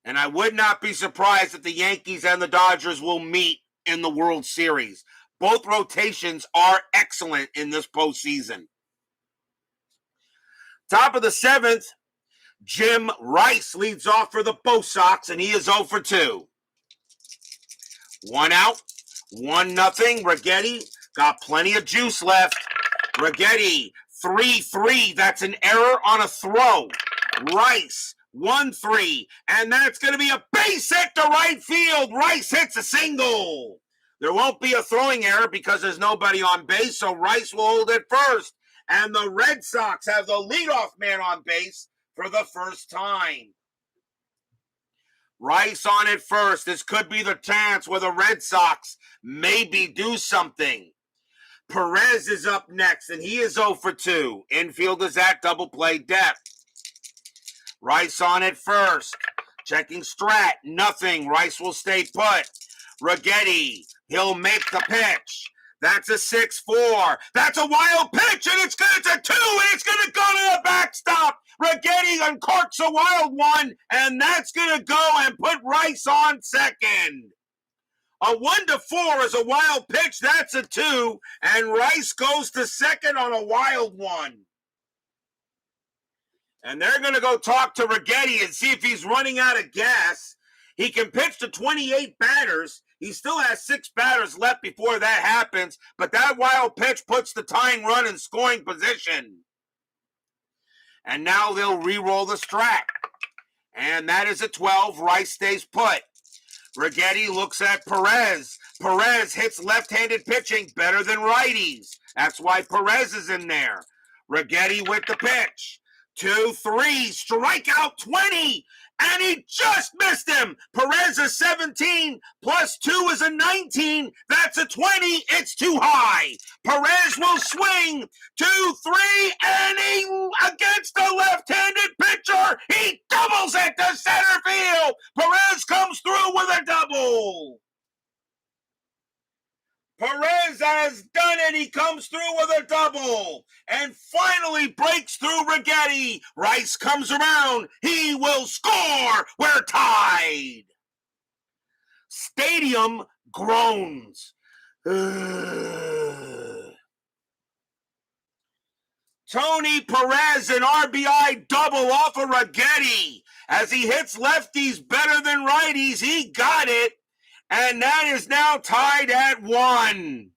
And I would not be surprised if the Yankees and the Dodgers will meet in the World Series. Both rotations are excellent in this postseason. Top of the 7th, Jim Rice leads off for the Bo Sox, and he is 0 for 2. 1 out, 1-0. Righetti got plenty of juice left. Righetti, 3-3. That's an error on a throw. Rice, 1-3. And that's going to be a base hit to right field. Rice hits a single. There won't be a throwing error because there's nobody on base, so Rice will hold it first. And the Red Sox have the leadoff man on base for the first time. Rice on it first. This could be the chance where the Red Sox maybe do something. Perez is up next, and he is 0 for 2. Infield is at double play depth. Rice on it first. Checking Strat. Nothing. Rice will stay put. Righetti. He'll make the pitch. That's a 6-4. That's a wild pitch, and it's a 2, and it's going to go to the backstop. Righetti uncorks a wild one, and that's going to go and put Rice on second. A 1-4 is a wild pitch. That's a 2, and Rice goes to second on a wild one. And they're going to go talk to Righetti and see if he's running out of gas. He can pitch to 28 batters. He still has 6 batters left before that happens, but that wild pitch puts the tying run in scoring position. And now they'll re-roll the Strat. And that is a 12. Rice stays put. Righetti looks at Perez. Perez hits left-handed pitching better than righties. That's why Perez is in there. Righetti with the pitch. 2-3, strikeout 20, and he just missed him. Perez is 17, plus 2 is a 19. That's a 20. It's too high. Perez will swing. 2-3, and he, against the left-handed pitcher, he doubles it to center field. Perez comes through with a double. Perez has done it. He comes through with a double and finally breaks through Righetti. Rice comes around. He will score. We're tied. Stadium groans. Tony Perez, an RBI double off of Righetti. As he hits lefties better than righties, he got it. And that is now tied at 1.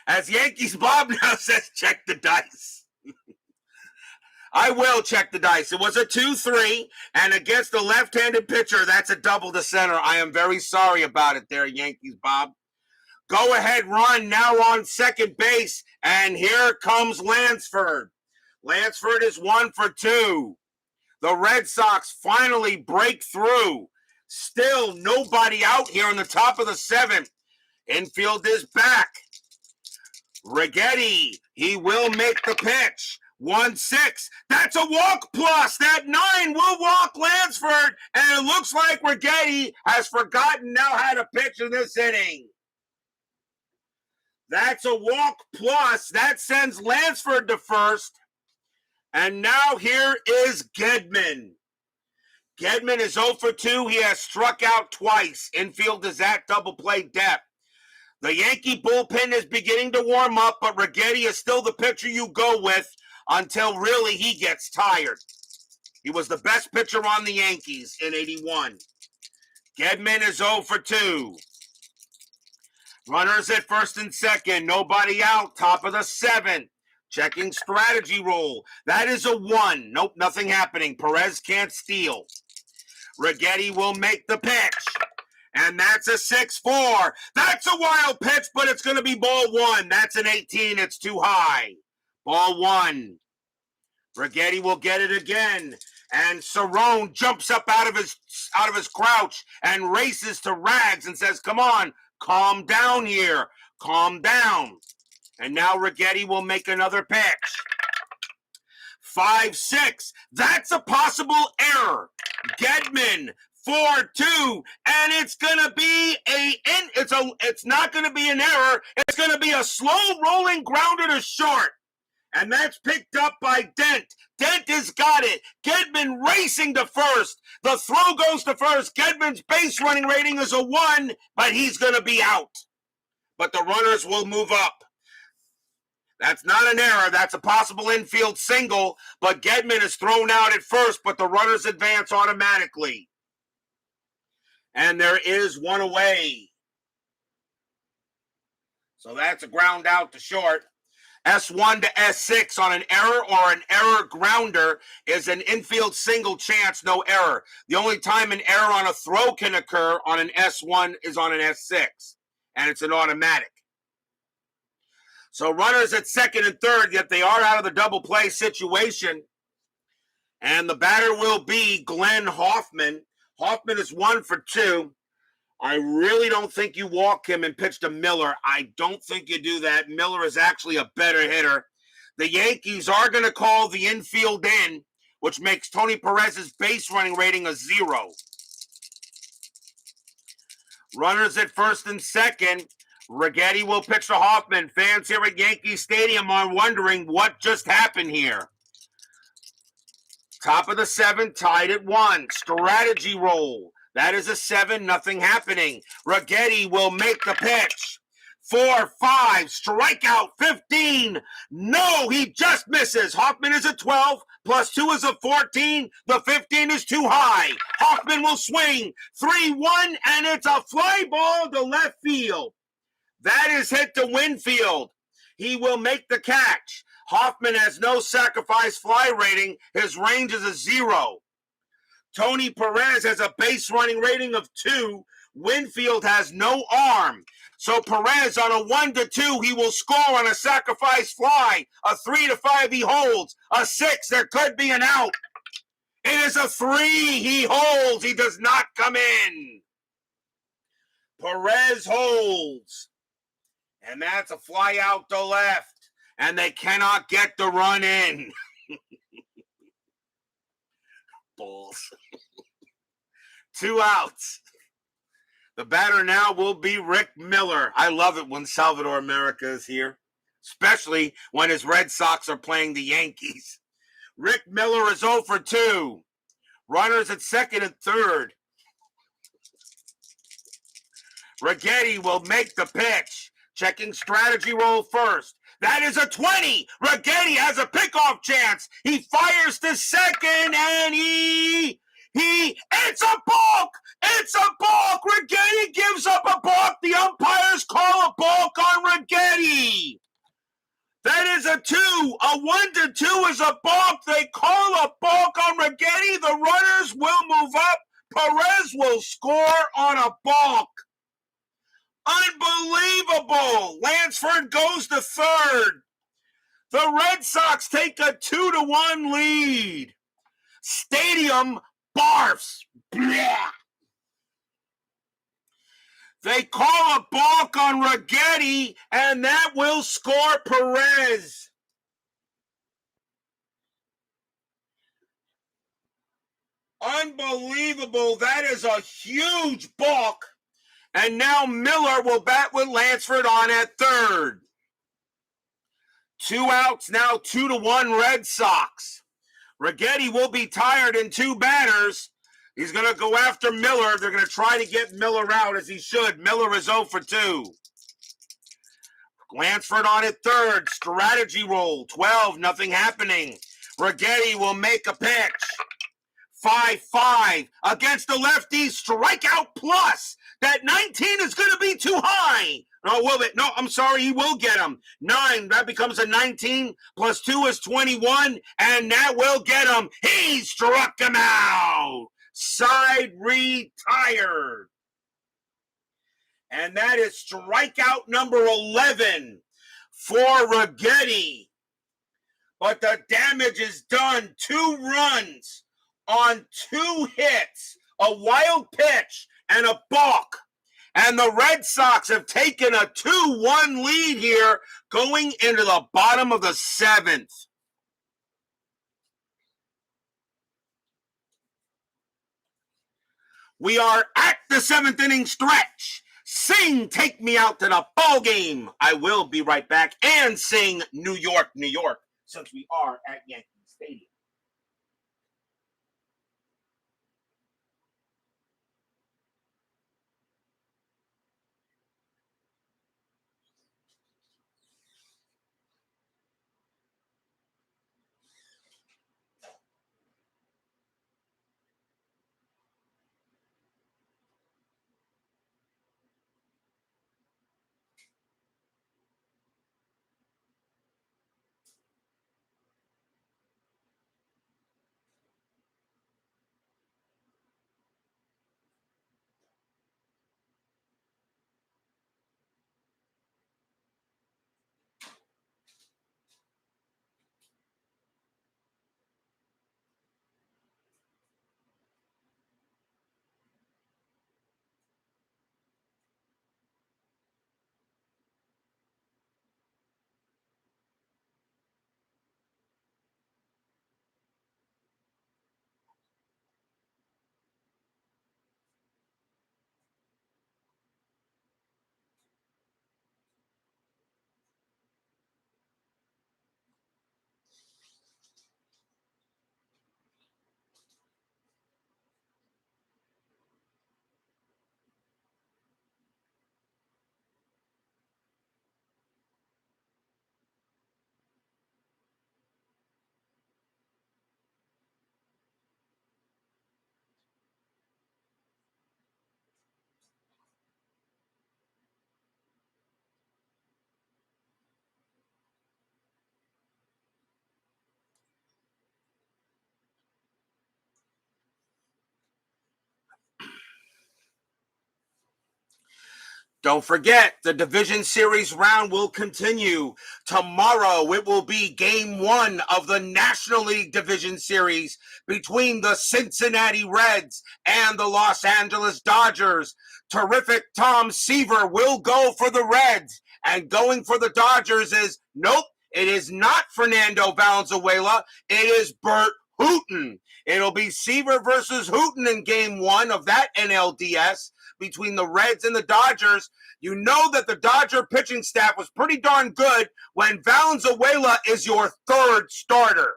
As Yankees Bob now says, check the dice. I will check the dice. It was a 2-3, and against the left-handed pitcher, that's a double to center. I am very sorry about it there, Yankees Bob. Go-ahead run now on second base, and here comes Lansford. Lansford is 1 for 2. The Red Sox finally break through. Still nobody out here in the top of the 7th. Infield is back. Righetti, he will make the pitch. 1-6. That's a walk plus. That 9 will walk Lansford. And it looks like Righetti has forgotten now how to pitch in this inning. That's a walk plus. That sends Lansford to first. And now here is Gedman. Gedman is 0 for 2. He has struck out twice. Infield is at double play depth. The Yankee bullpen is beginning to warm up, but Righetti is still the pitcher you go with until really he gets tired. He was the best pitcher on the Yankees in 81. Gedman is 0 for 2. Runners at first and second. Nobody out. Top of the 7th. Checking strategy roll. That is a 1. Nope, nothing happening. Perez can't steal. Righetti will make the pitch. And that's a 6-4. That's a wild pitch, but it's going to be ball 1. That's an 18. It's too high. Ball 1. Righetti will get it again. And Cerrone jumps up out of his crouch and races to Rags and says, come on, calm down here. Calm down. And now Righetti will make another pitch. 5-6. That's a possible error. Gedman 4-2, and it's gonna be it's not gonna be an error. It's gonna be a slow rolling grounder to short, and that's picked up by Dent. Dent has got it. Gedman racing to first. The throw goes to first. Gedman's base running rating is a 1, but he's gonna be out. But the runners will move up. That's not an error. That's a possible infield single, but Gedman is thrown out at first, but the runners advance automatically. And there is one away. So that's a ground out to short. S1 to S6 on an error or an error grounder is an infield single chance, no error. The only time an error on a throw can occur on an S1 is on an S6, and it's an automatic. So runners at second and third, yet they are out of the double play situation. And the batter will be Glenn Hoffman. Hoffman is 1 for 2. I really don't think you walk him and pitch to Miller. I don't think you do that. Miller is actually a better hitter. The Yankees are going to call the infield in, which makes Tony Perez's base running rating a 0. Runners at first and second. Righetti will pitch to Hoffman. Fans here at Yankee Stadium are wondering what just happened here. Top of the 7th, tied at 1. Strategy roll. That is a 7, nothing happening. Righetti will make the pitch. 4-5, strikeout 15. No, he just misses. Hoffman is a 12, plus 2 is a 14. The 15 is too high. Hoffman will swing. 3-1, and it's a fly ball to left field. That is hit to Winfield. He will make the catch. Hoffman has no sacrifice fly rating. His range is a 0. Tony Perez has a base running rating of 2. Winfield has no arm. So Perez on a 1-2, he will score on a sacrifice fly. A 3-5, he holds. A 6, there could be an out. It is a 3, he holds. He does not come in. Perez holds. And that's a fly out to left. And they cannot get the run in. Balls. 2 outs. The batter now will be Rick Miller. I love it when Salvador America is here, especially when his Red Sox are playing the Yankees. Rick Miller is 0 for 2. Runners at second and third. Righetti will make the pitch. Checking strategy roll first. That is a 20. Righetti has a pickoff chance. He fires to second, and it's a balk. It's a balk. Righetti gives up a balk. The umpires call a balk on Righetti. That is a 2. A 1-2 is a balk. They call a balk on Righetti. The runners will move up. Perez will score on a balk. Unbelievable. Lansford goes to third. The Red Sox take a 2-1 lead. Stadium barfs. Blah. They call a balk on Righetti, and that will score Perez. Unbelievable. That is a huge balk. And now Miller will bat with Lansford on at third. 2 outs, now 2-1 Red Sox. Righetti will be tired in 2 batters. He's going to go after Miller. They're going to try to get Miller out as he should. Miller is 0 for 2. Lansford on at third. Strategy roll. 12, nothing happening. Righetti will make a pitch. 5-5 against the lefty. Strikeout plus. That 19 is going to be too high. No, will it? No, I'm sorry. He will get him. 9. That becomes a 19. Plus 2 is 21. And that will get him. He struck him out. Side retired. And that is strikeout number 11 for Righetti. But the damage is done. 2 runs on 2 hits, a wild pitch, and a balk. And the Red Sox have taken a 2-1 lead here going into the bottom of the 7th. We are at the 7th inning stretch. Sing, take me out to the ball game. I will be right back and sing New York, New York, since we are at Yankee Stadium. Don't forget, the Division Series round will continue. Tomorrow, it will be Game 1 of the National League Division Series between the Cincinnati Reds and the Los Angeles Dodgers. Terrific Tom Seaver will go for the Reds, and going for the Dodgers is, nope, it is not Fernando Valenzuela, it is Bert Hooton. It'll be Seaver versus Hooton in Game 1 of that NLDS between the Reds and the Dodgers. You know that the Dodger pitching staff was pretty darn good when Valenzuela is your 3rd starter.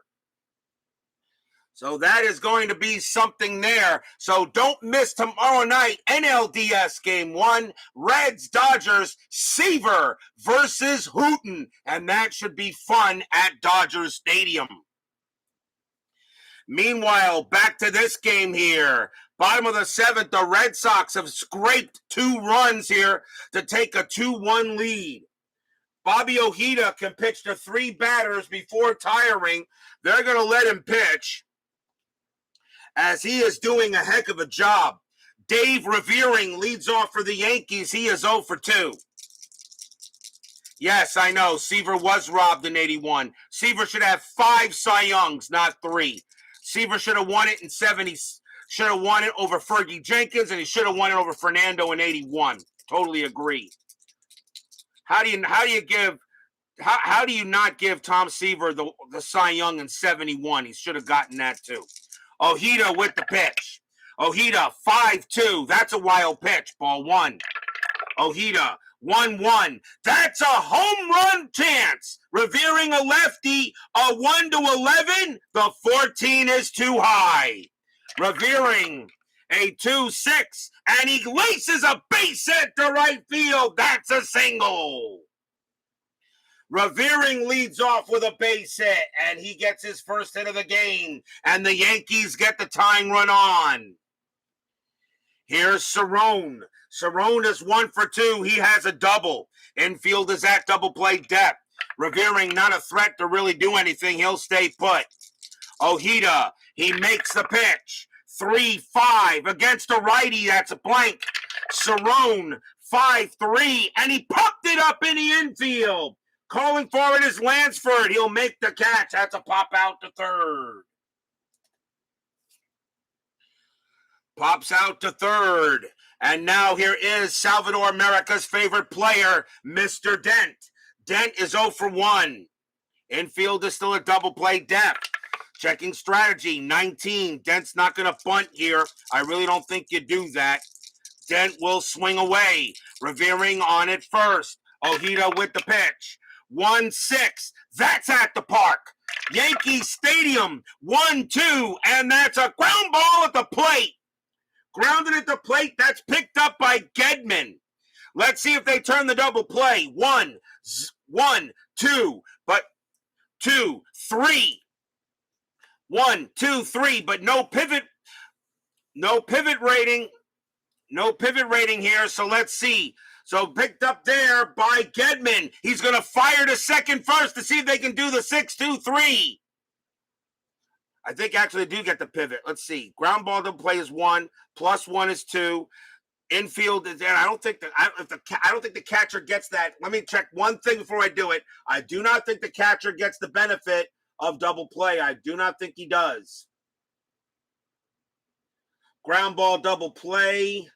So that is going to be something there. So don't miss tomorrow night, NLDS Game 1, Reds, Dodgers, Seaver versus Hooton. And that should be fun at Dodger Stadium. Meanwhile, back to this game here. Bottom of the 7th, the Red Sox have scraped 2 runs here to take a 2-1 lead. Bobby Ojeda can pitch to 3 batters before tiring. They're going to let him pitch as he is doing a heck of a job. Dave Revering leads off for the Yankees. He is 0 for 2. Yes, I know. Seaver was robbed in 81. Seaver should have 5 Cy Youngs, not 3. Seaver should have won it in 70. Should have won it over Fergie Jenkins, and he should have won it over Fernando in 81. Totally agree. How do you not give Tom Seaver the Cy Young in 71? He should have gotten that too. Ojeda with the pitch. Ojeda 5-2. That's a wild pitch. Ball 1. Ojeda 1-1. That's a home run chance. Revering a lefty. A 1-11. The 14 is too high. Revering a 2-6. And he laces a base hit to right field. That's a single. Revering leads off with a base hit, and he gets his first hit of the game, and the Yankees get the tying run on. Here's Cerrone. Cerrone is 1 for 2. He has a double. Infield is at double play depth. Revering not a threat to really do anything. He'll stay put. Ojeda, he makes the pitch. 3-5 against a righty. That's a blank. Cerrone 5-3, and he popped it up in the infield. Calling for it is Lansford. He'll make the catch. That's a pop out to third. Pops out to third. And now here is Salvador America's favorite player, Mr. Dent. Dent is 0 for 1. Infield is still a double play depth. Checking strategy, 19. Dent's not going to bunt here. I really don't think you do that. Dent will swing away. Revering on it first. Ojeda with the pitch. 1-6. That's at the park. Yankee Stadium. 1-2. And that's a ground ball at the plate. Grounded at the plate. That's picked up by Gedman. Let's see if they turn the double play. 1, 2, but 2, 3. 1, 2, 3, but no pivot. No pivot rating. No pivot rating here. So let's see. So picked up there by Gedman. He's going to fire to second first to see if they can do the 6-2-3. I think actually they do get the pivot. Let's see. Ground ball double play is 1. +1 is 2. Infield is there. I don't think the catcher gets that. Let me check one thing before I do it. I do not think the catcher gets the benefit of double play. I do not think he does. Ground ball double play.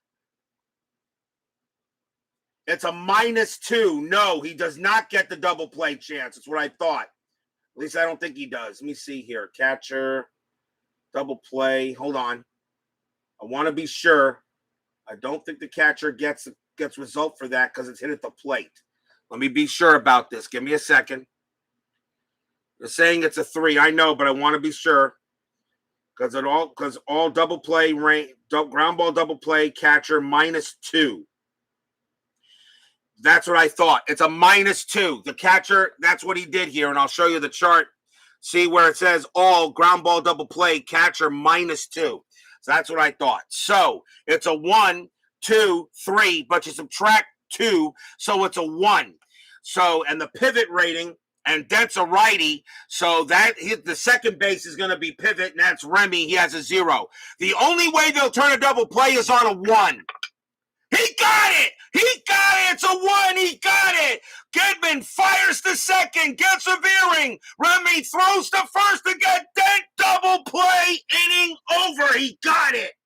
It's a -2. No, he does not get the double play chance. That's what I thought. At least I don't think he does. Let me see here. Catcher, double play. Hold on. I want to be sure. I don't think the catcher gets result for that because it's hit at the plate. Let me be sure about this. Give me a second. They're saying it's a 3. I know, but I want to be sure because all double play ground ball double play catcher -2. That's what I thought. It's a -2. The catcher, that's what he did here, and I'll show you the chart. See where it says all ground ball double play catcher -2. So that's what I thought. So it's a 1, 2, 3, but you subtract 2, so it's a 1. So, and the pivot rating, and Dent's a righty, so that the second base is going to be pivot, and that's Remy. He has a 0. The only way they'll turn a double play is on a 1. He got it! He got it! It's a 1! He got it! Gedman fires to second, gets Revering. Remy throws to first to get Dent. Double play, inning over. He got it!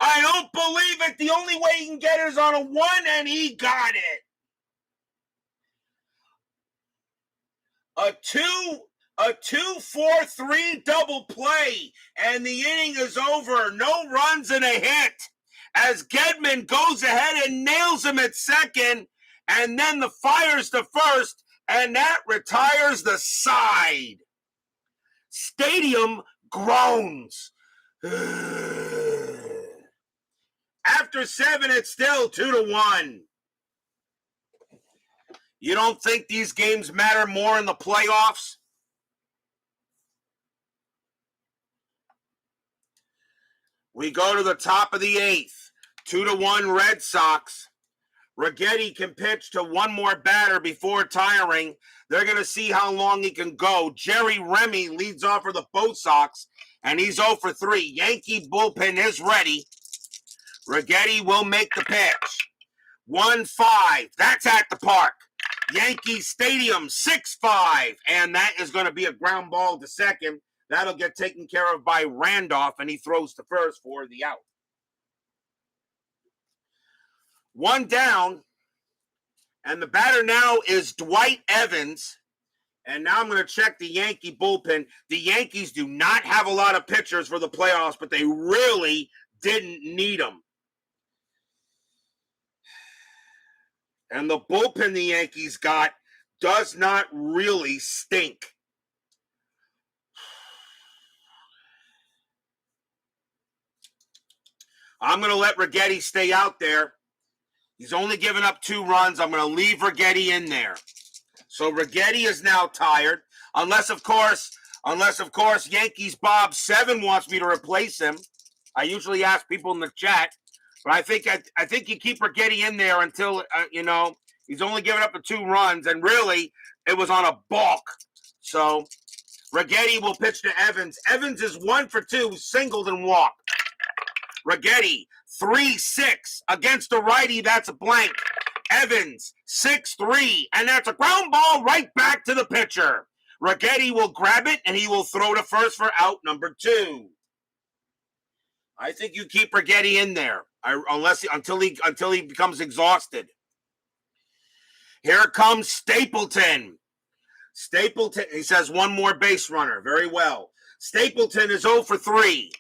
I don't believe it. The only way he can get it is on a 1, and he got it. A 2-4-3 double play, and the inning is over. No runs and a hit. As Gedman goes ahead and nails him at second, and then the fires to first, and that retires the side. Stadium groans. After 7, it's still 2-1. You don't think these games matter more in the playoffs? We go to the top of the 8th. 2-1 Red Sox. Righetti can pitch to one more batter before tiring. They're going to see how long he can go. Jerry Remy leads off for the Bo Sox, and he's 0 for 3. Yankee bullpen is ready. Righetti will make the pitch. 1-5. That's at the park. Yankee Stadium, 6-5. And that is going to be a ground ball to second. That'll get taken care of by Randolph, and he throws to first for the out. One down, and the batter now is Dwight Evans. And now I'm going to check the Yankee bullpen. The Yankees do not have a lot of pitchers for the playoffs, but they really didn't need them. And the bullpen the Yankees got does not really stink. I'm going to let Righetti stay out there. He's only given up 2 runs. I'm going to leave Righetti in there. So Righetti is now tired, unless of course Yankees Bob 7 wants me to replace him. I usually ask people in the chat, but I think you keep Righetti in there until he's only given up the 2 runs, and really it was on a balk. So Righetti will pitch to Evans. Evans is 1 for 2, singled and walked. Righetti 3-6 against the righty. That's a blank. Evans 6-3, and that's a ground ball right back to the pitcher. Righetti will grab it, and he will throw to first for out number 2. I think you keep Righetti in there until he becomes exhausted. Here comes Stapleton. Stapleton, he says 1 more base runner. Very well. Stapleton is 0 for 3.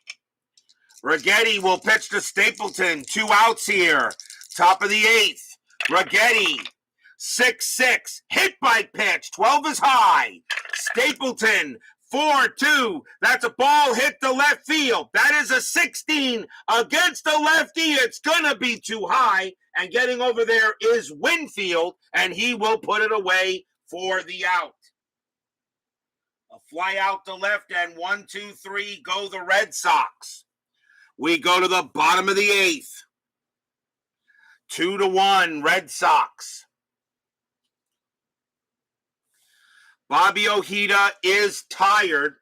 Righetti will pitch to Stapleton. 2 outs here. Top of the 8th. Righetti, 6-6, hit by pitch, 12 is high. Stapleton, 4-2, that's a ball hit to left field. That is a 16 against the lefty. It's going to be too high, and getting over there is Winfield, and he will put it away for the out. A fly out to left, and 1, 2, 3 go the Red Sox. We go to the bottom of the 8th. 2-1, Red Sox. Bobby Ojeda is tired.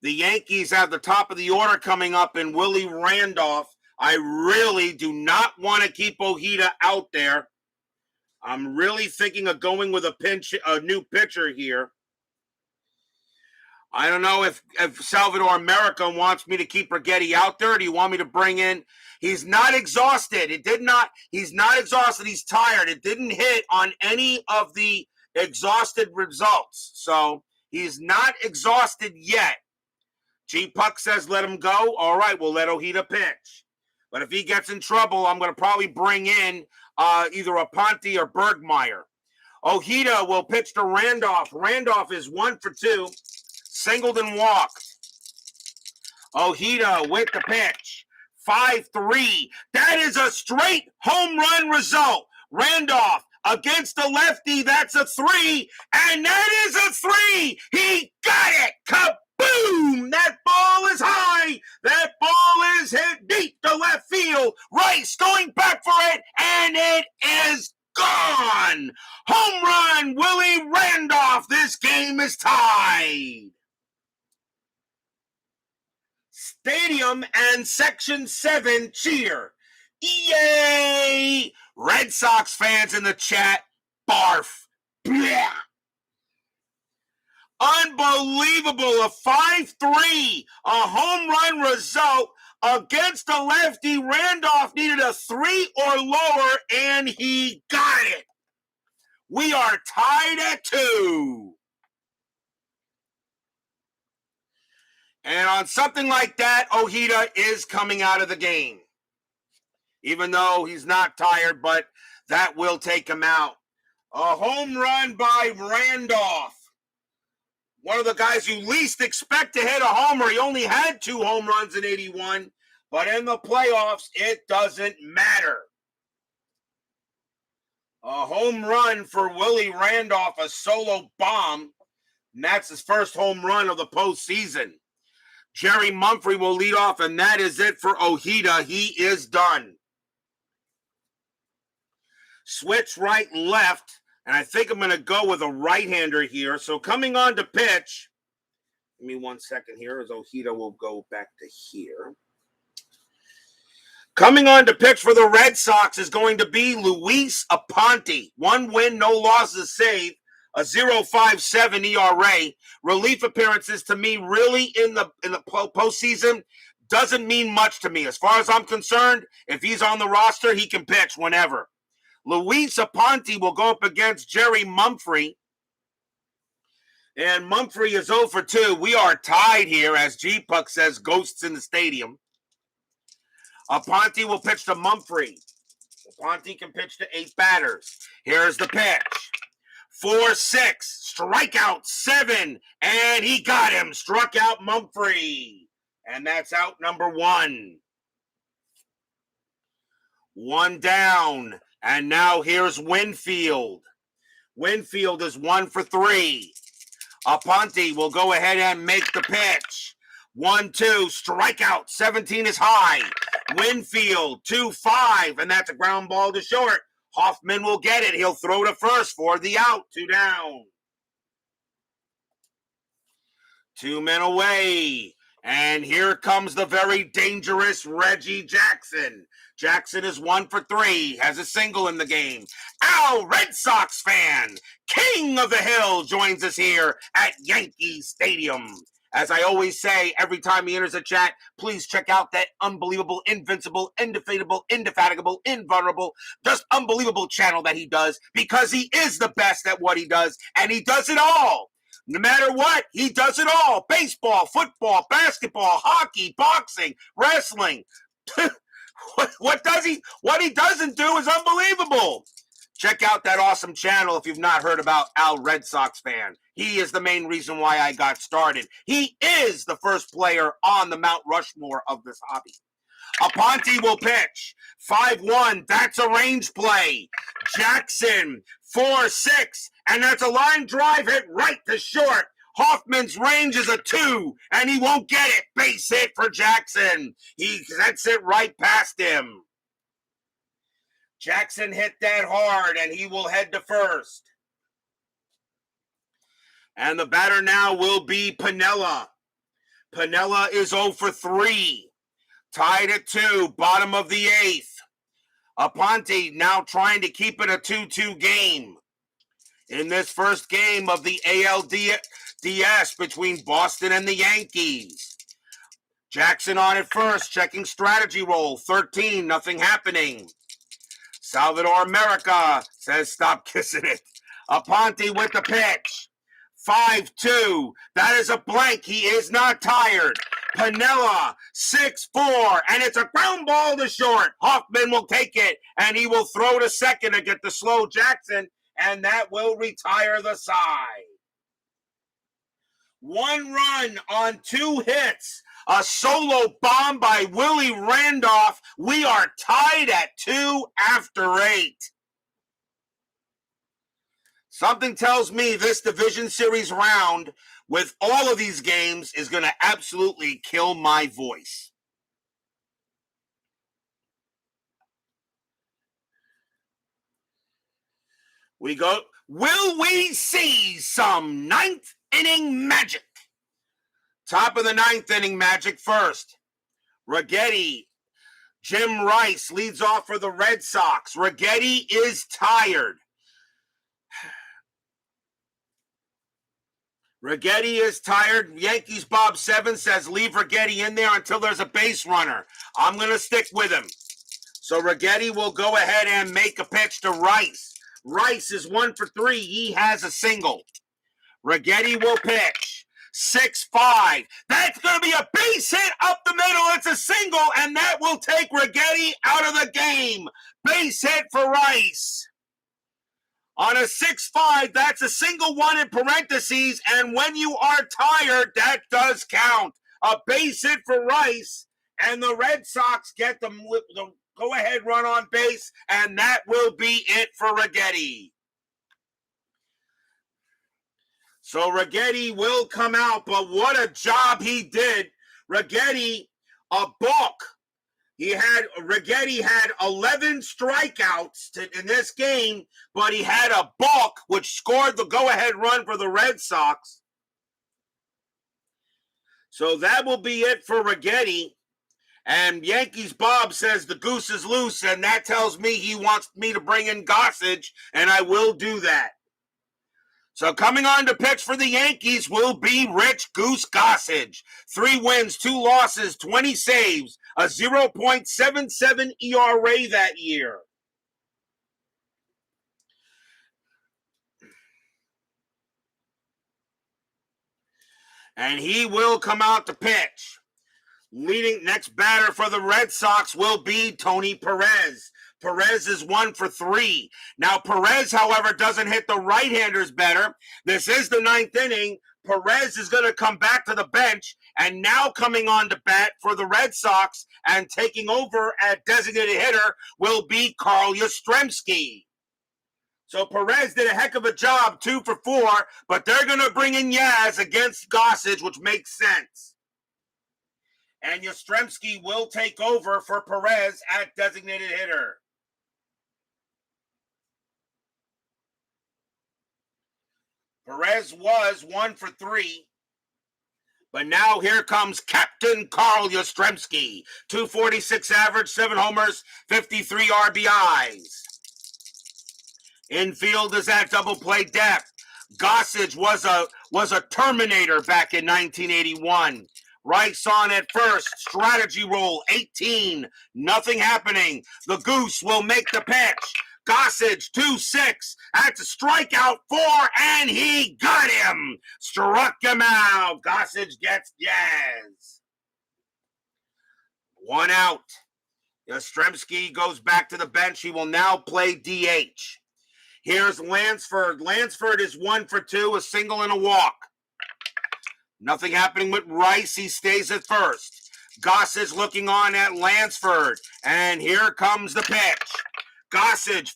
The Yankees have the top of the order coming up in Willie Randolph. I really do not want to keep Ojeda out there. I'm really thinking of going with a new pitcher here. I don't know if Salvador America wants me to keep Righetti out there. Or do you want me to bring in? He's not exhausted. He's not exhausted. He's tired. It didn't hit on any of the exhausted results. So he's not exhausted yet. G Puck says let him go. All right, we'll let Ojeda pitch. But if he gets in trouble, I'm going to probably bring in either Aponte or Bergmeyer. Ojeda will pitch to Randolph. Randolph is 1 for 2. Singled and walked. Ojeda with the pitch. 5-3. That is a straight home run result. Randolph against the lefty. That's a 3. And that is a 3. He got it. Kaboom! That ball is high. That ball is hit deep to left field. Rice going back for it. And it is gone. Home run, Willie Randolph. This game is tied. Stadium and Section 7 cheer. Yay! Red Sox fans in the chat, barf. Blah. Unbelievable. A 5-3, a home run result against the lefty. Randolph needed a 3 or lower, and he got it. We are tied at 2. And on something like that, Ojeda is coming out of the game. Even though he's not tired, but that will take him out. A home run by Randolph. One of the guys you least expect to hit a homer. He only had 2 home runs in 81. But in the playoffs, it doesn't matter. A home run for Willie Randolph, a solo bomb. And that's his first home run of the postseason. Jerry Mumphrey will lead off, and that is it for Ojeda. He is done. Switch right, left, and I think I'm going to go with a right-hander here. So coming on to pitch, give me 1 second here as Ojeda will go back to here. Coming on to pitch for the Red Sox is going to be Luis Aponte. 1 win, no losses saved, a 0.57 ERA. Relief appearances to me really in the postseason doesn't mean much to me. As far as I'm concerned, if he's on the roster, he can pitch whenever. Luis Aponte will go up against Jerry Mumphrey. And Mumphrey is 0 for 2. We are tied here, as G-Puck says, ghosts in the stadium. Aponte will pitch to Mumphrey. Aponte can pitch to 8 batters. Here's the pitch. 4-6, strikeout 7, and he got him. Struck out Mumphrey. And that's out number 1. 1 down. And now here's Winfield. Winfield is 1 for 3. Aponte will go ahead and make the pitch. 1-2, strikeout, 17 is high. Winfield, 2-5, and that's a ground ball to short. Hoffman will get it. He'll throw to first for the out, 2 down. 2 men away. And here comes the very dangerous Reggie Jackson. Jackson is 1 for 3, has a single in the game. Al, Red Sox fan, King of the Hill, joins us here at Yankee Stadium. As I always say, every time he enters a chat, please check out that unbelievable, invincible, indefatigable, indefatigable, invulnerable, just unbelievable channel that he does, because he is the best at what he does, and he does it all. No matter what, he does it all. Baseball, football, basketball, hockey, boxing, wrestling. What he doesn't do is unbelievable. Check out that awesome channel if you've not heard about Al, Red Sox fan. He is the main reason why I got started. He is the first player on the Mount Rushmore of this hobby. Aponte will pitch. 5-1, that's a range play. Jackson, 4-6, and that's a line drive hit right to short. Hoffman's range is a 2, and he won't get it. Base hit for Jackson. He sets it right past him. Jackson hit that hard, and he will head to first. And the batter now will be Piniella. Piniella is 0 for 3. Tied at 2, bottom of the 8th. Aponte now trying to keep it a 2-2 game. In this first game of the ALDS between Boston and the Yankees. Jackson on at first, checking strategy roll. 13, nothing happening. Salvador America says stop kissing it. Aponte with the pitch. 5-2. That is a blank. He is not tired. Piniella, 6-4, and it's a ground ball to short. Hoffman will take it, and he will throw to second to get the slow Jackson, and that will retire the side. 1 run on 2 hits. A solo bomb by Willie Randolph. We are tied at 2 after 8. Something tells me this division series round with all of these games is going to absolutely kill my voice. We go. Will we see some 9th inning magic? Top of the 9th inning magic first. Righetti. Jim Rice leads off for the Red Sox. Righetti is tired. Righetti is tired. Yankees Bob 7 says leave Righetti in there until there's a base runner. I'm going to stick with him. So Righetti will go ahead and make a pitch to Rice. Rice is 1 for 3. He has a single. Righetti will pitch. 6-5. That's going to be a base hit up the middle. It's a single, and that will take Righetti out of the game. Base hit for Rice. On a 6-5, that's a single 1 in parentheses, and when you are tired, that does count. A base hit for Rice, and the Red Sox get the go-ahead run on base, and that will be it for Righetti. So Righetti will come out, but what a job he did. Righetti, a balk. Righetti had 11 strikeouts in this game, but he had a balk, which scored the go-ahead run for the Red Sox. So that will be it for Righetti. And Yankees Bob says the goose is loose, and that tells me he wants me to bring in Gossage, and I will do that. So coming on to pitch for the Yankees will be Rich Goose Gossage. 3 wins, 2 losses, 20 saves, a 0.77 ERA that year. And he will come out to pitch. Leading next batter for the Red Sox will be Tony Perez. Perez is 1 for 3. Now, Perez, however, doesn't hit the right-handers better. This is the 9th inning. Perez is going to come back to the bench, and now coming on to bat for the Red Sox and taking over at designated hitter will be Carl Yastrzemski. So Perez did a heck of a job, 2 for 4, but they're going to bring in Yaz against Gossage, which makes sense. And Yastrzemski will take over for Perez at designated hitter. Perez was 1 for 3. But now here comes Captain Carl Yastrzemski. 246 average, 7 homers, 53 RBIs. Infield is at double play depth. Gossage was a Terminator back in 1981. Rice on at first, strategy roll, 18, nothing happening. The Goose will make the pitch. Gossage, 2-6, that's a strikeout 4, and he got him. Struck him out. Gossage gets Yaz. 1 out. Yastrzemski goes back to the bench. He will now play DH. Here's Lansford. Lansford is 1 for 2, a single and a walk. Nothing happening with Rice. He stays at first. Gossage looking on at Lansford. And here comes the pitch. Gossage,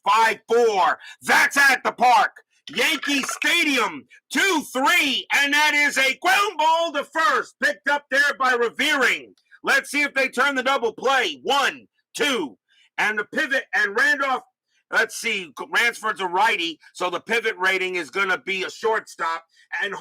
5-4. That's at the park. Yankee Stadium, 2-3. And that is a ground ball to first. Picked up there by Revering. Let's see if they turn the double play. 1, 2. And the pivot and Randolph. Let's see, Ransford's a righty, so the pivot rating is going to be a shortstop. And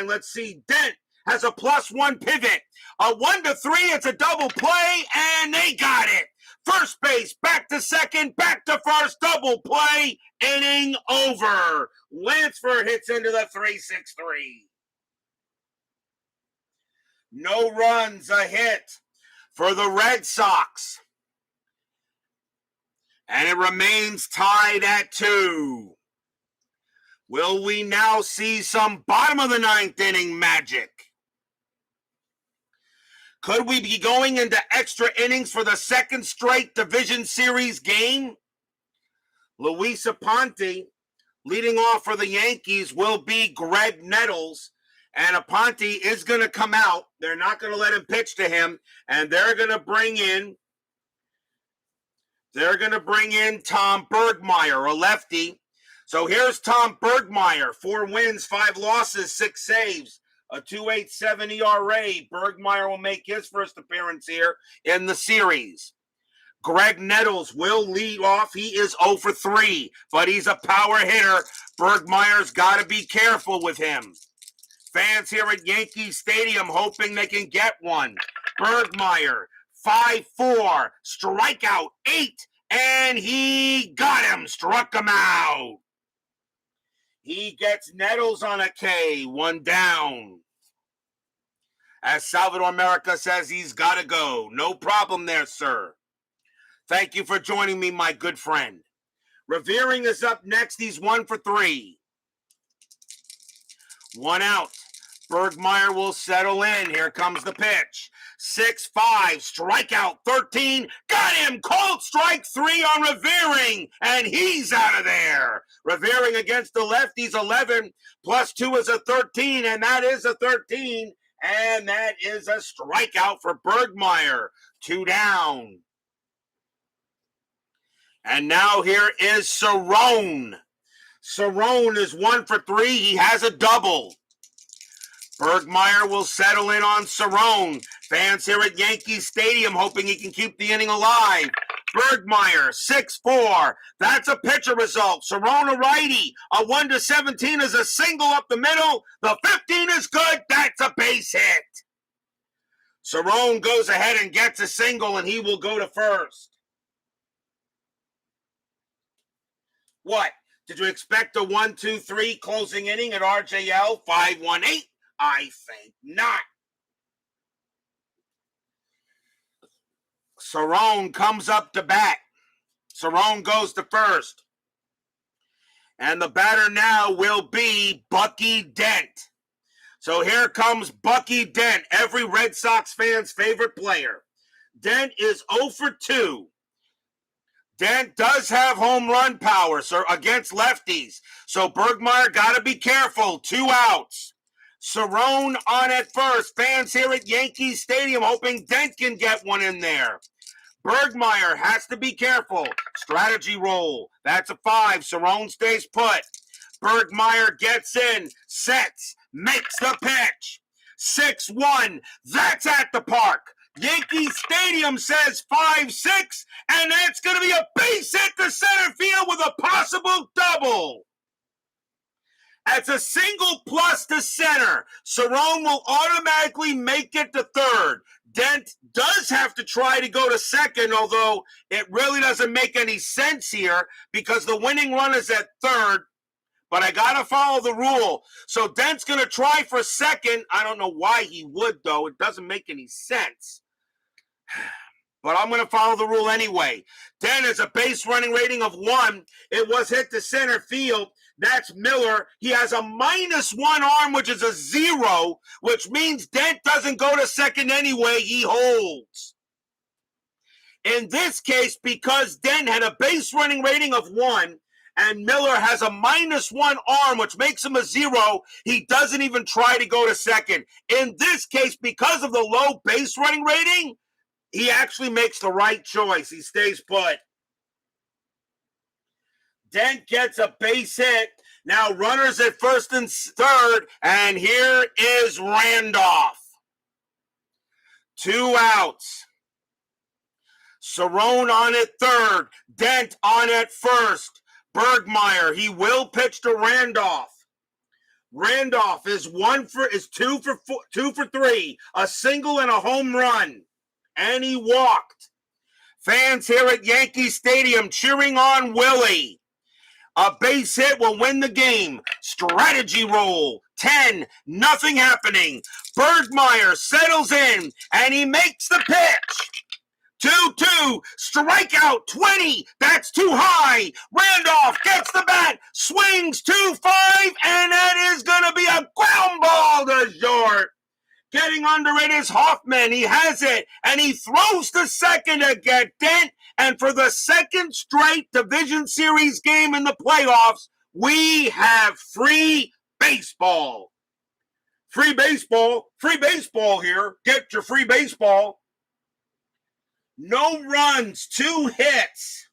let's see, Dent has a +1 pivot. A 1 to 3, it's a double play, and they got it. First base, back to second, back to first, double play, inning over. Lansford hits into the 3-6-3. No runs, a hit for the Red Sox. And it remains tied at 2. Will we now see some bottom of the 9th inning magic? Could we be going into extra innings for the second straight division series game? Luis Aponte, leading off for the Yankees, will be Greg Nettles. And Aponte is going to come out. They're not going to let him pitch to him. And they're going to bring in Tom Bergmeyer, a lefty. So here's Tom Bergmeyer, 4 wins, 5 losses, 6 saves, a 2.87 ERA. Bergmeyer will make his first appearance here in the series. Greg Nettles will lead off. He is 0 for 3, but he's a power hitter. Bergmeyer's got to be careful with him. Fans here at Yankee Stadium hoping they can get one. Bergmeyer, 5-4, strikeout 8, and he got him, struck him out. He gets Nettles on a K, 1 down. As Salvador America says, he's got to go. No problem there, sir. Thank you for joining me, my good friend. Revering is up next. He's 1 for 3. 1 out. Bergmeyer will settle in. Here comes the pitch. 6-5, strikeout 13. Got him! Cold strike 3 on Revering, and he's out of there. Revering against the lefties, 11 +2 is a 13, and that is a 13. And that is a strikeout for Bergmeyer. 2 down. And now here is Cerrone. Cerrone is 1 for 3. He has a double. Bergmeyer will settle in on Cerrone. Fans here at Yankee Stadium hoping he can keep the inning alive. Bergmeyer, 6-4. That's a pitcher result. Cerrone a righty. A 1 to 17 is a single up the middle. The 15 is good. That's a base hit. Cerrone goes ahead and gets a single, and he will go to first. What? Did you expect a 1-2-3 closing inning at RJL 518? I think not. Cerrone comes up to bat. Cerrone goes to first. And the batter now will be Bucky Dent. So here comes Bucky Dent, every Red Sox fan's favorite player. Dent is 0 for 2. Dent does have home run power against lefties. So Bergmeyer got to be careful. 2 outs. Cerrone on at first. Fans here at Yankee Stadium hoping Dent can get one in there. Bergmeyer has to be careful. Strategy roll. That's a 5. Cerrone stays put. Bergmeyer gets in, sets, makes the pitch. 6-1. That's at the park. Yankee Stadium says 5-6, and that's going to be a base hit to center field with a possible double. That's a single plus to center. Cerrone will automatically make it to third. Dent does have to try to go to second, although it really doesn't make any sense here because the winning run is at third. But I got to follow the rule. So Dent's going to try for second. I don't know why he would, though. It doesn't make any sense. But I'm going to follow the rule anyway. Dent has a base running rating of 1. It was hit to center field. That's Miller. He has a -1 arm, which is a 0, which means Dent doesn't go to second anyway. He holds. In this case, because Dent had a base running rating of 1, and Miller has a -1 arm, which makes him a 0, he doesn't even try to go to second. In this case, because of the low base running rating, he actually makes the right choice. He stays put. Dent gets a base hit. Now runners at first and third, and here is Randolph. 2 outs. Cerrone on at third. Dent on at first. Bergmeyer, he will pitch to Randolph. Randolph is 2 for 3, a single and a home run, and he walked. Fans here at Yankee Stadium cheering on Willie. A base hit will win the game. Strategy roll. 10, nothing happening. Bergmeyer settles in, and he makes the pitch. 2-2, strikeout 20, that's too high. Randolph gets the bat, swings 2-5, and that is going to be a ground ball to short. Getting under it is Hoffman. He has it, and he throws to second to get Dent. And for the second straight division series game in the playoffs, we have free baseball. Free baseball here. Get your free baseball. No runs, 2 hits.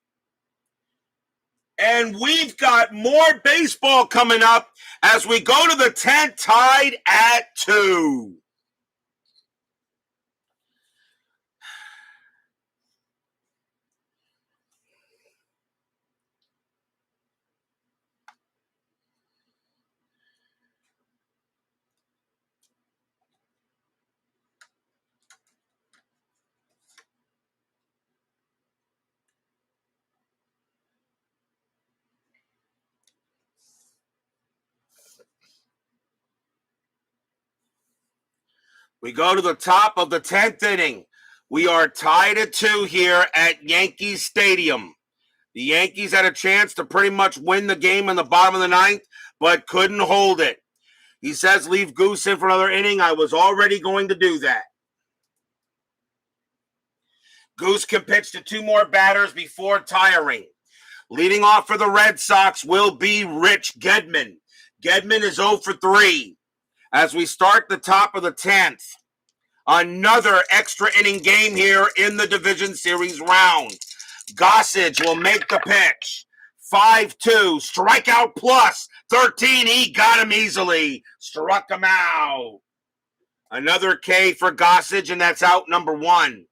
And we've got more baseball coming up as we go to the 10th, tied at 2. We go to the top of the 10th inning. We are tied at 2 here at Yankee Stadium. The Yankees had a chance to pretty much win the game in the bottom of the 9th, but couldn't hold it. He says leave Goose in for another inning. I was already going to do that. Goose can pitch to 2 more batters before tiring. Leading off for the Red Sox will be Rich Gedman. Gedman is 0 for 3. As we start the top of the 10th, another extra inning game here in the division series round. Gossage will make the pitch. 5-2, strikeout plus 13. He got him easily. Struck him out. Another K for Gossage, and that's out number 1.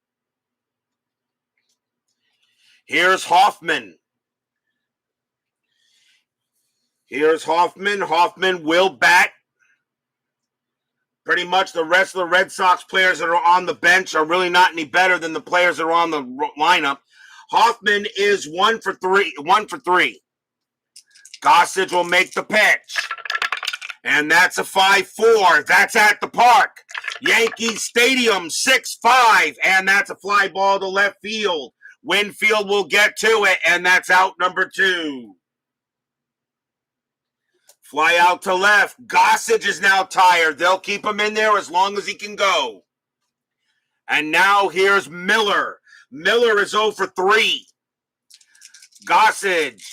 Here's Hoffman. Hoffman will bat. Pretty much the rest of the Red Sox players that are on the bench are really not any better than the players that are on the lineup. Hoffman is 1 for 3. 1 for 3. Gossage will make the pitch. And that's a 5-4. That's at the park. Yankee Stadium 6-5. And that's a fly ball to left field. Winfield will get to it. And that's out number 2. Fly out to left. Gossage is now tired. They'll keep him in there as long as he can go. And now here's Miller. Miller is 0 for 3. Gossage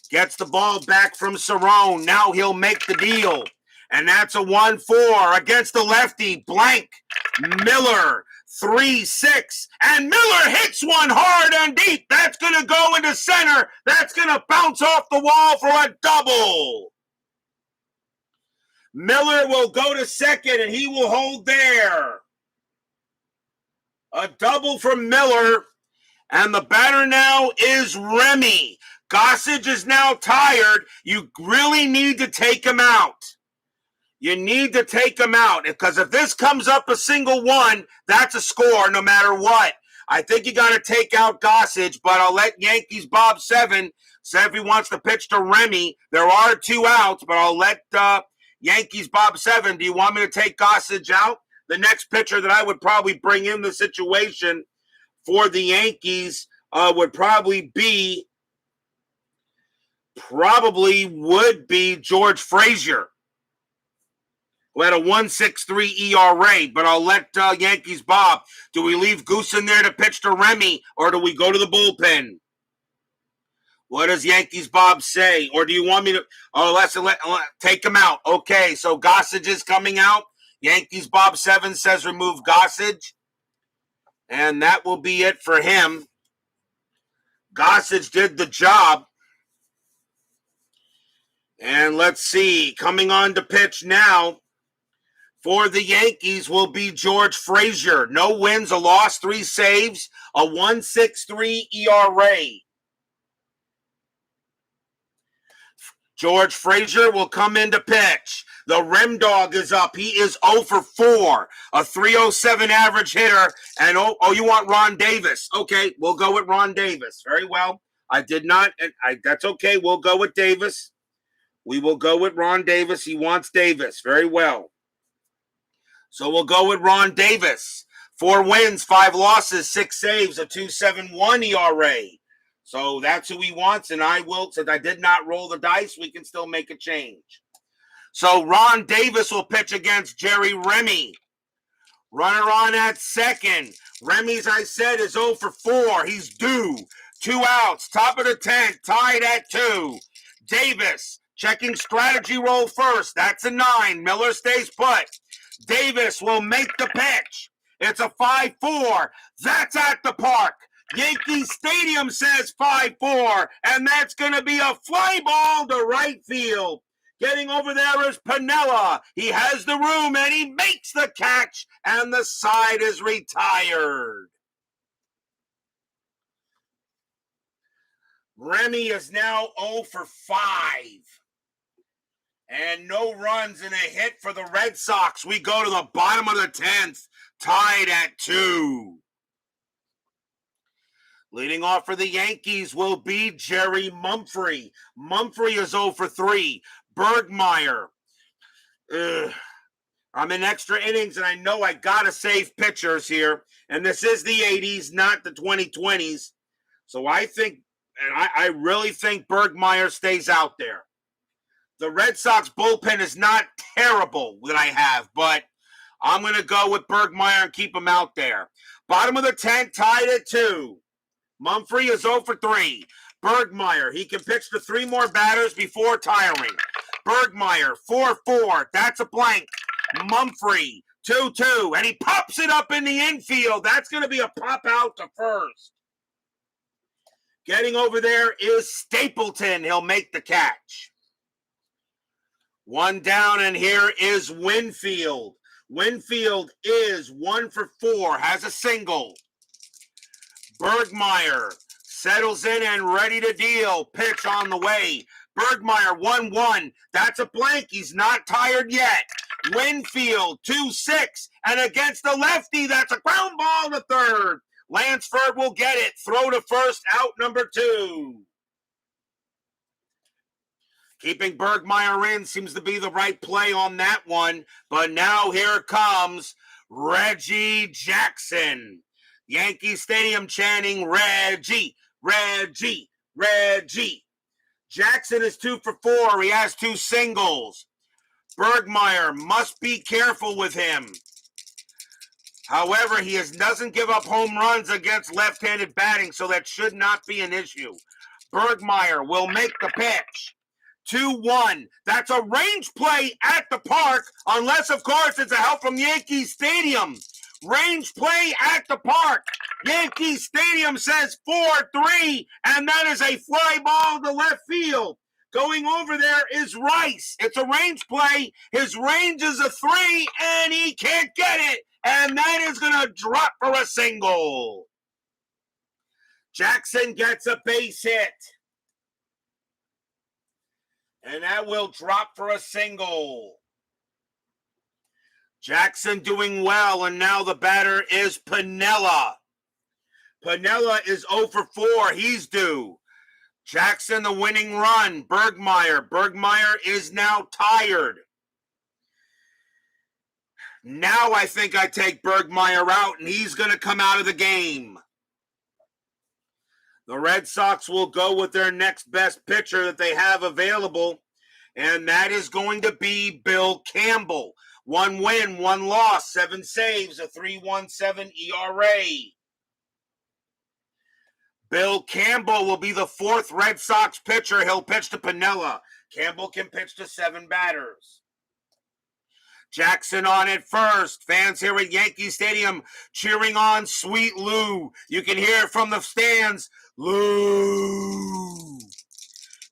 gets the ball back from Cerrone. Now he'll make the deal. And that's a 1-4 against the lefty. Blank. Miller. 3-6. And Miller hits one hard and deep. That's going to go into center. That's going to bounce off the wall for a double. Miller will go to second, and he will hold there. A double from Miller, and the batter now is Remy. Gossage is now tired. You really need to take him out. You need to take him out, because if this comes up a single one, that's a score no matter what. I think you got to take out Gossage, but I'll let Yankees Bob 7 say if he wants to pitch to Remy. There are 2 outs, but I'll let Yankees Bob 7, do you want me to take Gossage out? The next pitcher that I would probably bring in the situation for the Yankees would probably be George Frazier, who had a 1.63 ERA. But I'll let Yankees Bob, do we leave Goose in there to pitch to Remy, or do we go to the bullpen? What does Yankees Bob say? Or do you want me to? Oh, let's take him out. Okay, so Gossage is coming out. Yankees Bob 7 says remove Gossage. And that will be it for him. Gossage did the job. And let's see. Coming on to pitch now for the Yankees will be George Frazier. No wins, a loss, 3 saves, a 1.63 ERA. George Frazier will come in to pitch. The Rim Dog is up. He is 0 for 4, a 3.07 average hitter. And you want Ron Davis? Okay, we'll go with Ron Davis. Very well. I did not. That's okay. We'll go with Davis. We will go with Ron Davis. He wants Davis. Very well. So we'll go with Ron Davis. 4 wins, 5 losses, 6 saves, a 2.71 ERA. So that's who he wants, and I will, since I did not roll the dice, we can still make a change. So Ron Davis will pitch against Jerry Remy. Runner on at second. Remy's, I said, is 0 for 4. He's due. 2 outs. Top of the 10th. Tied at 2. Davis checking strategy roll first. That's a 9. Miller stays put. Davis will make the pitch. It's a 5-4. That's at the park. Yankee Stadium says 5-4, and that's going to be a fly ball to right field. Getting over there is Piniella. He has the room, and he makes the catch, and the side is retired. Remy is now 0 for 5. And no runs and a hit for the Red Sox. We go to the bottom of the 10th, tied at 2. Leading off for the Yankees will be Jerry Mumphrey. Mumphrey is 0 for 3. Bergmeyer. I'm in extra innings, and I know I got to save pitchers here. And this is the 80s, not the 2020s. So I think, and I really think Bergmeyer stays out there. The Red Sox bullpen is not terrible that I have, but I'm going to go with Bergmeyer and keep him out there. Bottom of the 10th, tied at 2. Mumphrey is 0 for 3. Bergmeyer, he can pitch to 3 more batters before tiring. Bergmeyer, 4-4. That's a blank. Mumphrey, 2-2. And he pops it up in the infield. That's going to be a pop out to first. Getting over there is Stapleton. He'll make the catch. 1 down, and here is Winfield. Winfield is 1 for 4. Has a single. Bergmeyer settles in and ready to deal. Pitch on the way. Bergmeyer 1-1. That's a blank. He's not tired yet. Winfield, 2-6. And against the lefty, that's a ground ball to third. Lansford will get it. Throw to first, out number 2. Keeping Bergmeyer in seems to be the right play on that one. But now here comes Reggie Jackson. Yankee Stadium chanting, Reggie, Reggie, Reggie. Jackson is 2 for 4. He has 2 singles. Bergmeyer must be careful with him. However, he doesn't give up home runs against left-handed batting, so that should not be an issue. Bergmeyer will make the pitch. 2-1. That's a range play at the park, unless, of course, it's a help from Yankee Stadium. Range play at the park. Yankee Stadium says 4-3, and that is a fly ball to left field. Going over there is Rice. It's a range play. His range is a 3, and he can't get it. And that is going to drop for a single. Jackson gets a base hit. And that will drop for a single. Jackson doing well, and now the batter is Piniella. Piniella is 0 for 4. He's due. Jackson the winning run. Bergmeyer. Bergmeyer is now tired. Now I think I take Bergmeyer out, and he's going to come out of the game. The Red Sox will go with their next best pitcher that they have available, and that is going to be Bill Campbell. 1 win, 1 loss, 7 saves, a 3.17 ERA. Bill Campbell will be the 4th Red Sox pitcher. He'll pitch to Piniella. Campbell can pitch to 7 batters. Jackson on at first. Fans here at Yankee Stadium cheering on Sweet Lou. You can hear it from the stands. Lou.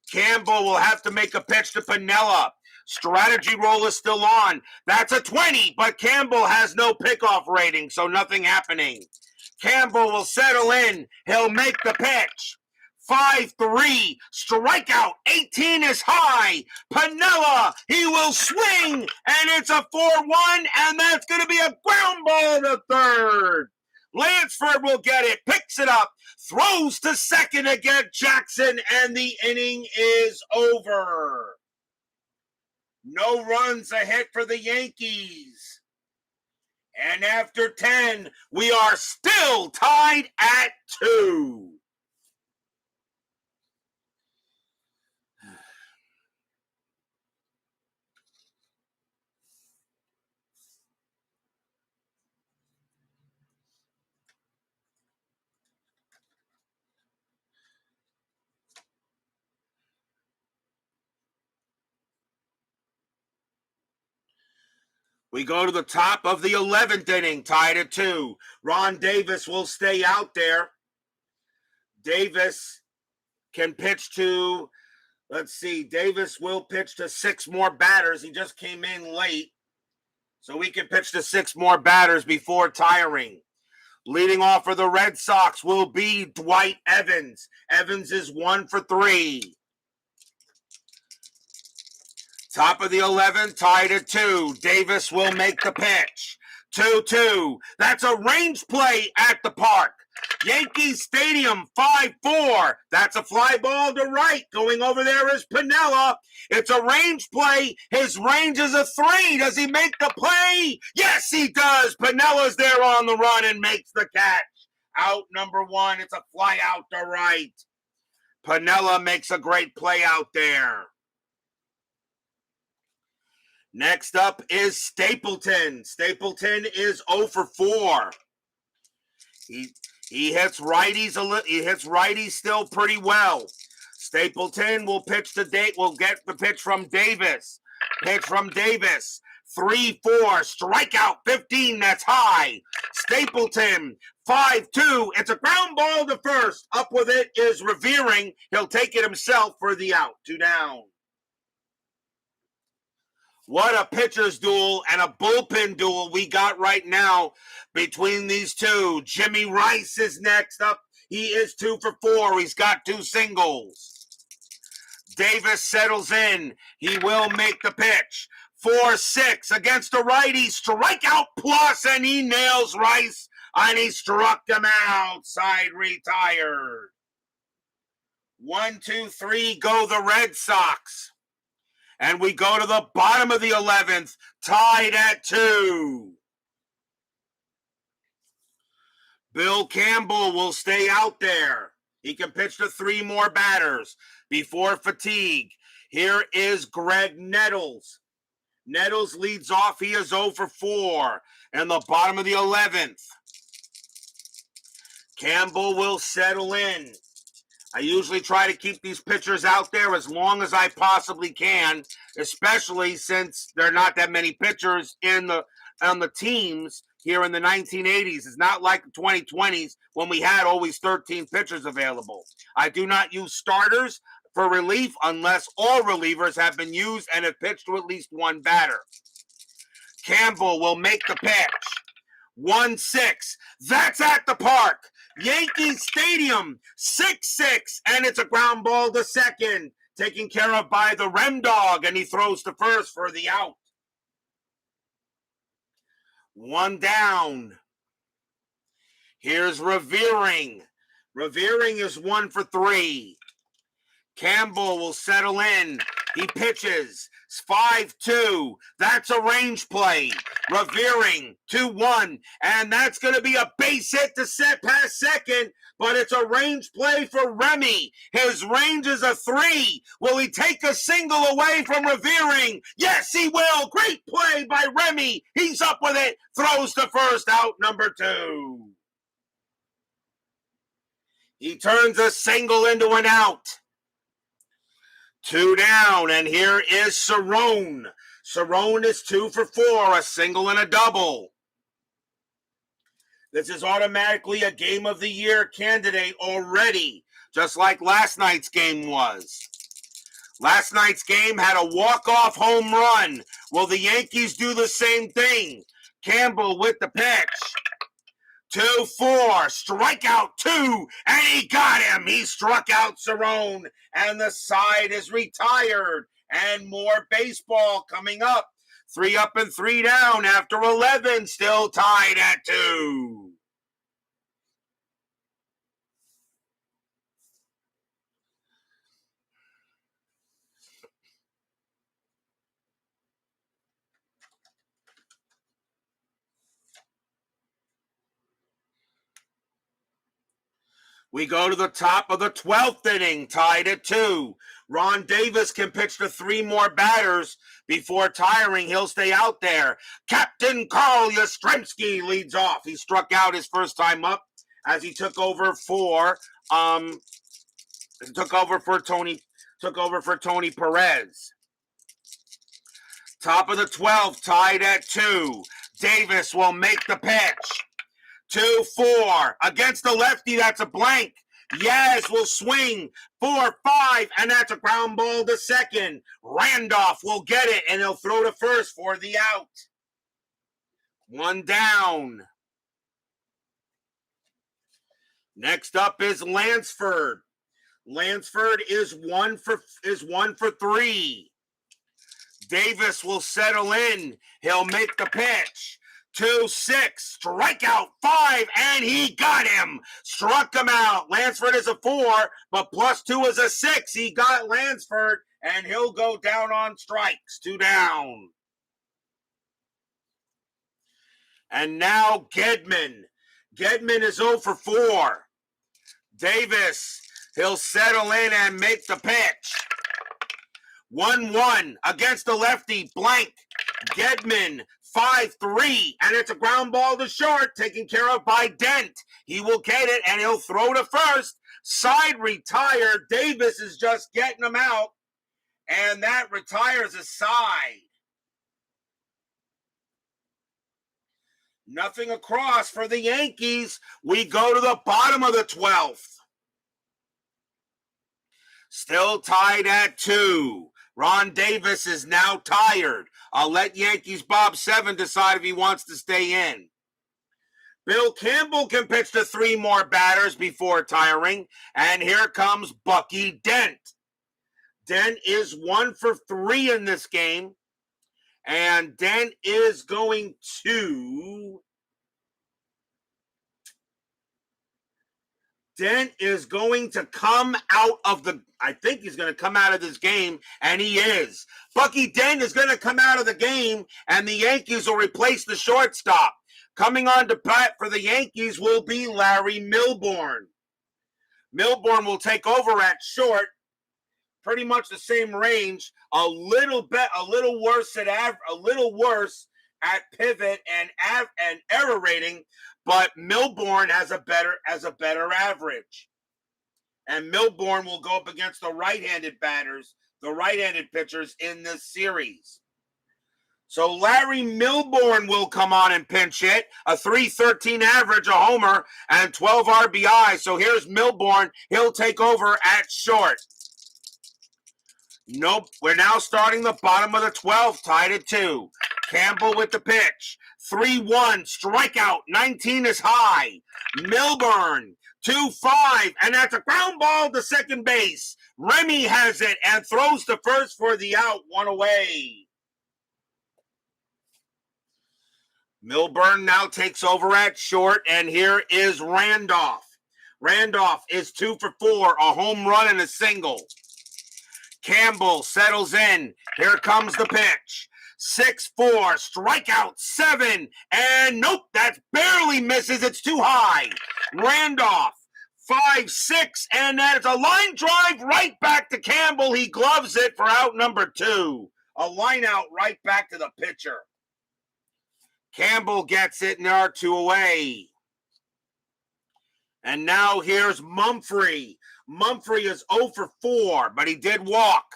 Campbell will have to make a pitch to Piniella. Strategy roll is still on. That's a 20, but Campbell has no pickoff rating, so nothing happening. Campbell will settle in. He'll make the pitch. 5-3, strikeout, 18 is high. Piniella, he will swing, and it's a 4-1, and that's going to be a ground ball to third. Lansford will get it, picks it up, throws to second against Jackson, and the inning is over. No runs ahead for the Yankees. And after 10, we are still tied at 2. We go to the top of the 11th inning, tied at 2. Ron Davis will stay out there. Davis can pitch to, Davis will pitch to 6 more batters. He just came in late, so he can pitch to 6 more batters before tiring. Leading off for the Red Sox will be Dwight Evans. Evans is 1 for 3. Top of the 11th, tied at 2. Davis will make the pitch. 2-2. That's a range play at the park. Yankee Stadium, 5-4. That's a fly ball to right. Going over there is Piniella. It's a range play. His range is a 3. Does he make the play? Yes, he does. Pinella's there on the run and makes the catch. Out number 1. It's a fly out to right. Piniella makes a great play out there. Next up is Stapleton. Stapleton is 0 for 4. He hits righties He hits righties still pretty well. Stapleton will pitch will get the pitch from Davis. Pitch from Davis. 3-4. Strikeout 15. That's high. Stapleton 5-2. It's a ground ball to first. Up with it is Revering. He'll take it himself for the out. 2 down. What a pitcher's duel and a bullpen duel we got right now between these two. Jimmy Rice is next up. He is 2 for 4. He's got 2 singles. Davis settles in. He will make the pitch. 4-6 against a righty, strikeout plus, and he nails Rice, and he struck him out. Side retired. 1-2-3 go the Red Sox. And we go to the bottom of the 11th, tied at 2. Bill Campbell will stay out there. He can pitch to 3 more batters before fatigue. Here is Greg Nettles. Nettles leads off. He is 0 for 4 in the bottom of the 11th. Campbell will settle in. I usually try to keep these pitchers out there as long as I possibly can, especially since there are not that many pitchers on the teams here in the 1980s. It's not like the 2020s when we had always 13 pitchers available. I do not use starters for relief unless all relievers have been used and have pitched to at least one batter. Campbell will make the pitch. 1-6. That's at the park. Yankee Stadium, 6-6, and it's a ground ball to second, taken care of by the Rem Dog, and he throws to first for the out. 1 down. Here's Revering. Revering is 1 for 3. Campbell will settle in. He pitches. 5-2. That's a range play. Revering 2-1. And that's going to be a base hit to set past second. But it's a range play for Remy. His range is a 3. Will he take a single away from Revering? Yes, he will. Great play by Remy. He's up with it. Throws to first, out number 2. He turns a single into an out. 2 down, and here is Cerrone. Cerrone is 2 for 4, a single and a double. This is automatically a Game of the Year candidate already, just like last night's game was. Last night's game had a walk-off home run. Will the Yankees do the same thing? Campbell with the pitch. 2-4, strikeout 2, and he got him. He struck out Cerrone, and the side is retired. And more baseball coming up. 3 up and 3 down after 11, still tied at 2. We go to the top of the 12th inning, tied at 2. Ron Davis can pitch to 3 more batters before tiring. He'll stay out there. Captain Carl Yastrzemski leads off. He struck out his first time up as he took over for Tony Perez. Top of the 12th, tied at 2. Davis will make the pitch. 2-4 against the lefty. That's a blank. Yes, will swing. 4-5, and that's a ground ball to second. Randolph will get it, and he'll throw to first for the out. 1 down. Next up is Lansford. Lansford is 1 for 3. Davis will settle in. He'll make the pitch. 2-6, strikeout 5, and he got him. Struck him out. Lansford is a 4, but +2 is a 6. He got Lansford, and he'll go down on strikes. 2 down. And now Gedman. Gedman is 0 for 4. Davis, he'll settle in and make the pitch. 1-1 against the lefty, blank. Gedman, 5-3, and it's a ground ball to short, taken care of by Dent. He will get it, and he'll throw to first. Side retired. Davis is just getting him out, and that retires a side. Nothing across for the Yankees. We go to the bottom of the 12th. Still tied at 2. Ron Davis is now tired. I'll let Yankees Bob 7 decide if he wants to stay in. Bill Campbell can pitch to 3 more batters before tiring. And here comes Bucky Dent. Dent is 1 for 3 in this game. And Dent is going to... Dent is going to come out of the... I think he's going to come out of this game, and he is. Bucky Dent is going to come out of the game, and the Yankees will replace the shortstop. Coming on to bat for the Yankees will be Larry Milbourne. Milbourne will take over at short, pretty much the same range, a little worse at pivot and error rating, but Milbourne has a better average. And Milbourne will go up against the right-handed batters, the right-handed pitchers in this series. So Larry Milbourne will come on and pinch hit, a .313 average, a homer, and 12 RBI. So here's Milbourne. He'll take over at short. Nope, we're now starting the bottom of the 12th, tied at 2. Campbell with the pitch. 3-1, strikeout, 19 is high. Milbourne, 2-5, and that's a ground ball to second base. Remy has it and throws to first for the out, 1 away. Milbourne now takes over at short, and here is Randolph. Randolph is 2 for 4, a home run and a single. Campbell settles in. Here comes the pitch. 6-4, strikeout 7, and nope, that barely misses. It's too high. Randolph, 5-6, and that's a line drive right back to Campbell. He gloves it for out number 2. A line out right back to the pitcher. Campbell gets it, and there are 2 away. And now here's Mumphrey. Mumphrey is 0 for 4, but he did walk.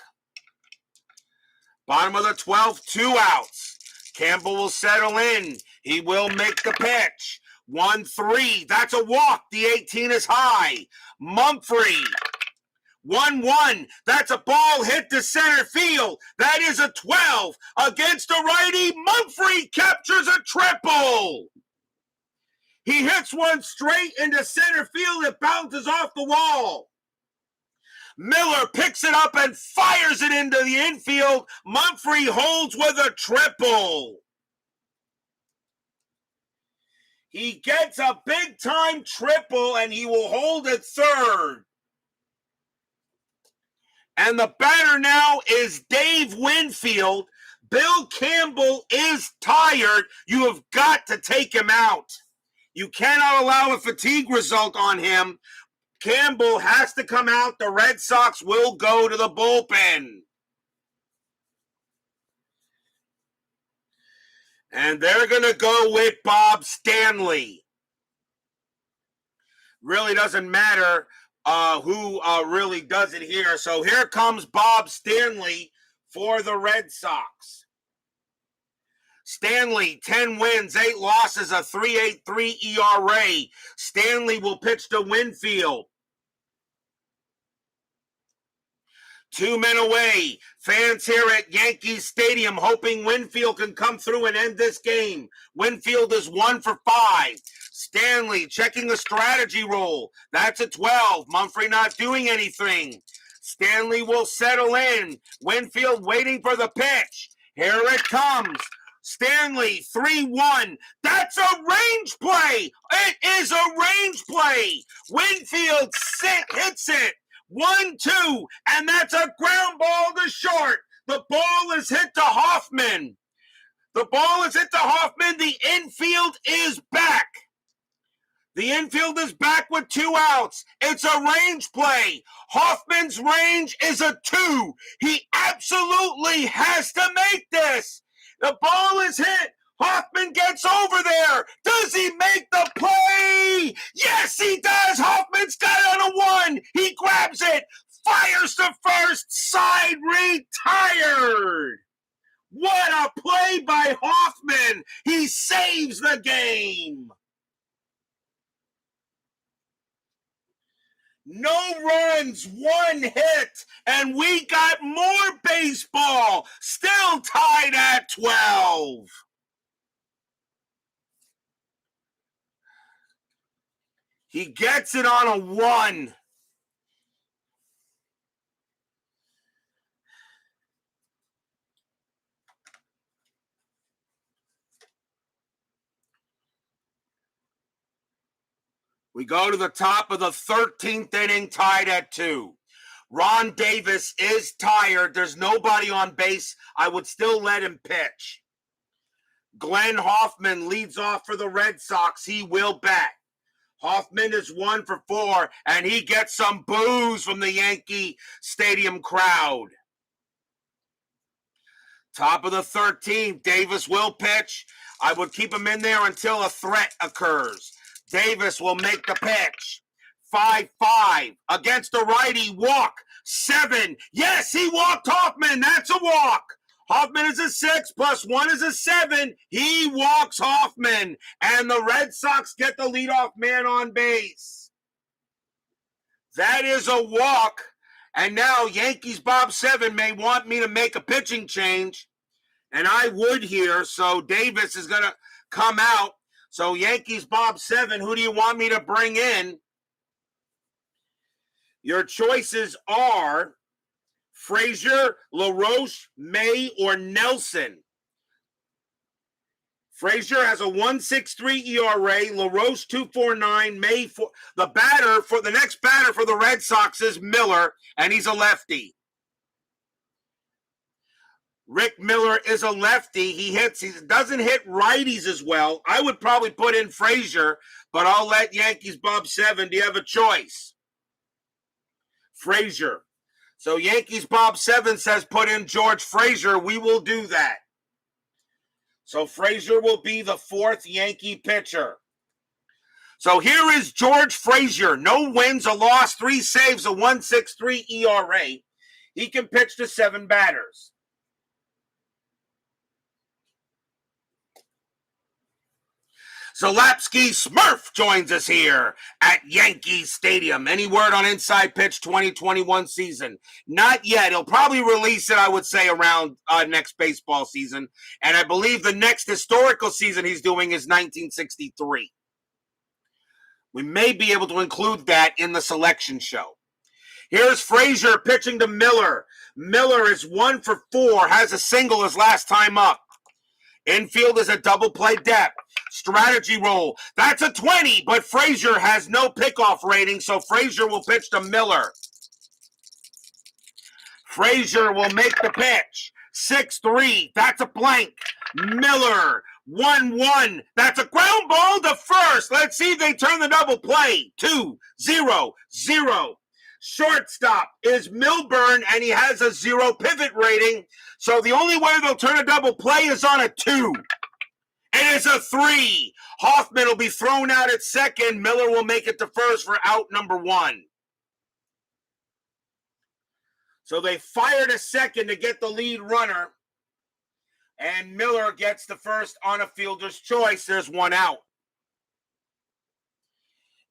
Bottom of the 12th, 2 outs. Campbell will settle in. He will make the pitch. 1-3, that's a walk. The 18 is high. Mumphrey, 1-1, that's a ball hit to center field. That is a 12 against a righty. Mumphrey captures a triple. He hits one straight into center field. It bounces off the wall. Miller picks it up and fires it into the infield. Mumphrey holds with a triple. He gets a big-time triple, and he will hold at third. And the batter now is Dave Winfield. Bill Campbell is tired. You have got to take him out. You cannot allow a fatigue result on him. Campbell has to come out. The Red Sox will go to the bullpen. And they're going to go with Bob Stanley. Really doesn't matter who really does it here. So here comes Bob Stanley for the Red Sox. Stanley, 10 wins, 8 losses, a 3.83 ERA. Stanley will pitch to Winfield. 2 men away. Fans here at Yankee Stadium hoping Winfield can come through and end this game. Winfield is 1 for 5. Stanley checking the strategy roll. That's a 12. Mumphrey not doing anything. Stanley will settle in. Winfield waiting for the pitch. Here it comes. Stanley, 3-1. That's a range play. It is a range play. Winfield hits it. 1-2, and that's a ground ball to short. The ball is hit to Hoffman. The ball is hit to Hoffman. The infield is back. The infield is back with 2 outs. It's a range play. Hoffman's range is a 2. He absolutely has to make this. The ball is hit. Hoffman gets over there. Does he make the play? Yes, he does. Hoffman's got it on a 1. He grabs it, fires to first, side retired. What a play by Hoffman. He saves the game. No runs, 1 hit, and we got more baseball. Still tied at 12. He gets it on a 1. We go to the top of the 13th inning, tied at 2. Ron Davis is tired. There's nobody on base. I would still let him pitch. Glenn Hoffman leads off for the Red Sox. He will bat. Hoffman is 1 for 4, and he gets some boos from the Yankee Stadium crowd. Top of the 13th, Davis will pitch. I would keep him in there until a threat occurs. Davis will make the pitch. 5-5 against the righty, walk. 7. Yes, he walked Hoffman. That's a walk. Hoffman is a 6 plus 1 is a 7. He walks Hoffman, and the Red Sox get the leadoff man on base. That is a walk, and now Yankees Bob 7 may want me to make a pitching change, and I would here, so Davis is going to come out. So Yankees Bob 7, who do you want me to bring in? Your choices are Frazier, LaRoche, May, or Nelson. Frazier has a 1.63 ERA, LaRoche 2.49, May the next batter for the Red Sox is Miller, and he's a lefty. Rick Miller is a lefty. He doesn't hit righties as well. I would probably put in Frazier, but I'll let Yankees Bob 7. Do you have a choice? Frazier. So Yankees Bob 7 says put in George Frazier. We will do that. So Frazier will be the 4th Yankee pitcher. So here is George Frazier. No wins, a loss, 3 saves, a 1.63 ERA. He can pitch to 7 batters. Zalapsky Smurf joins us here at Yankee Stadium. Any word on Inside Pitch 2021 season? Not yet. He'll probably release it, I would say, around next baseball season. And I believe the next historical season he's doing is 1963. We may be able to include that in the selection show. Here's Frazier pitching to Miller. Miller is 1 for 4, has a single his last time up. Infield is a double play depth. Strategy roll. That's a 20, but Frazier has no pickoff rating, so Frazier will pitch to Miller. Frazier will make the pitch. 6-3. That's a blank. Miller. 1-1. That's a ground ball to first. Let's see if they turn the double play. 2-0-0. Shortstop is Milburn, and he has a 0 pivot rating. So the only way they'll turn a double play is on a 2. It is a 3. Hoffman will be thrown out at second. Miller will make it to first for out number 1. So they fired a second to get the lead runner. And Miller gets the first on a fielder's choice. There's 1 out.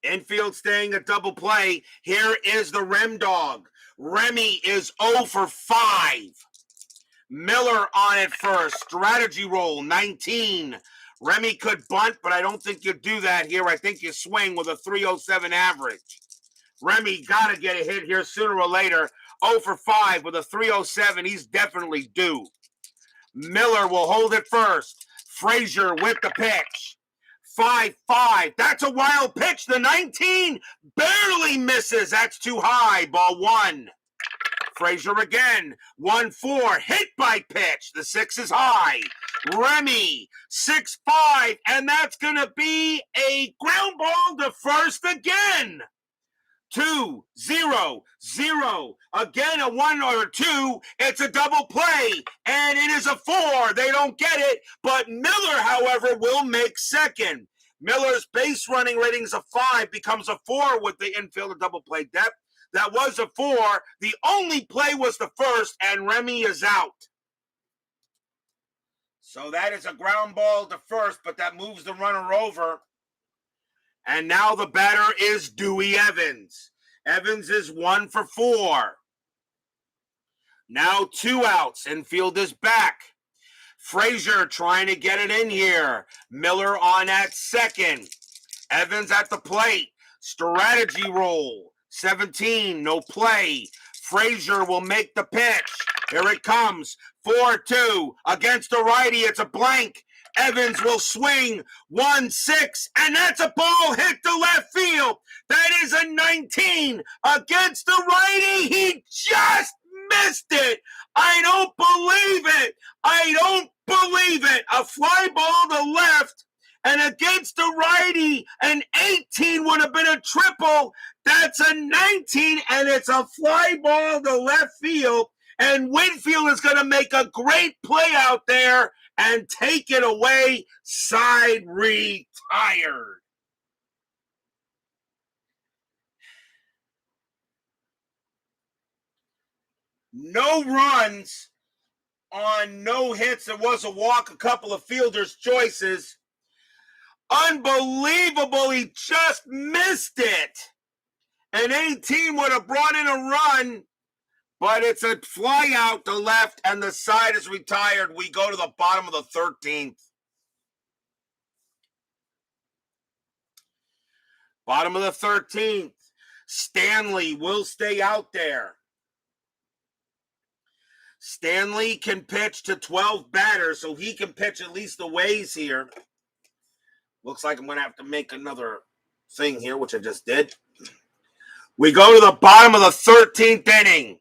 Infield staying at double play. Here is the Rem Dog. Remy is 0 for 5. Miller on it first. Strategy roll, 19. Remy could bunt, but I don't think you do that here. I think you swing with a 307 average. Remy got to get a hit here sooner or later. 0 for 5 with a 307. He's definitely due. Miller will hold it first. Frazier with the pitch. 5-5. That's a wild pitch. The 19 barely misses. That's too high. Ball 1. Frazier again. 1-4. Hit by pitch. The 6 is high. Remy. 6-5. And that's going to be a ground ball to first again. 2-0-0. Again, a 1 or a 2. It's a double play. And it is a 4. They don't get it. But Miller, however, will make second. Miller's base running rating is a 5. Becomes a 4 with the infielder double play depth. That was a 4. The only play was the first. And Remy is out. So that is a ground ball to first. But that moves the runner over. And now the batter is Dewey Evans. Evans is 1 for 4. Now 2 outs. Infield is back. Frazier trying to get it in here. Miller on at second. Evans at the plate. Strategy roll. 17, no play. Frazier will make the pitch. Here it comes. 4-2 against the righty. It's a blank. Evans will swing 1-6, and that's a ball hit to left field. That is a 19 against the righty. He just missed it. I don't believe it. I don't believe it. A fly ball to left, and against the righty, an 18 would have been a triple. That's a 19, and it's a fly ball to left field. And Winfield is going to make a great play out there and take it away. Side retired. No runs on no hits. There was a walk, a couple of fielders' choices. Unbelievable. He just missed it. An 18 would have brought in a run, but it's a fly out to left, and the side is retired. We go to the bottom of the 13th. Bottom of the 13th. Stanley will stay out there. Stanley can pitch to 12 batters, so he can pitch at least the ways here. Looks like I'm going to have to make another thing here, which I just did. We go to the bottom of the 13th inning.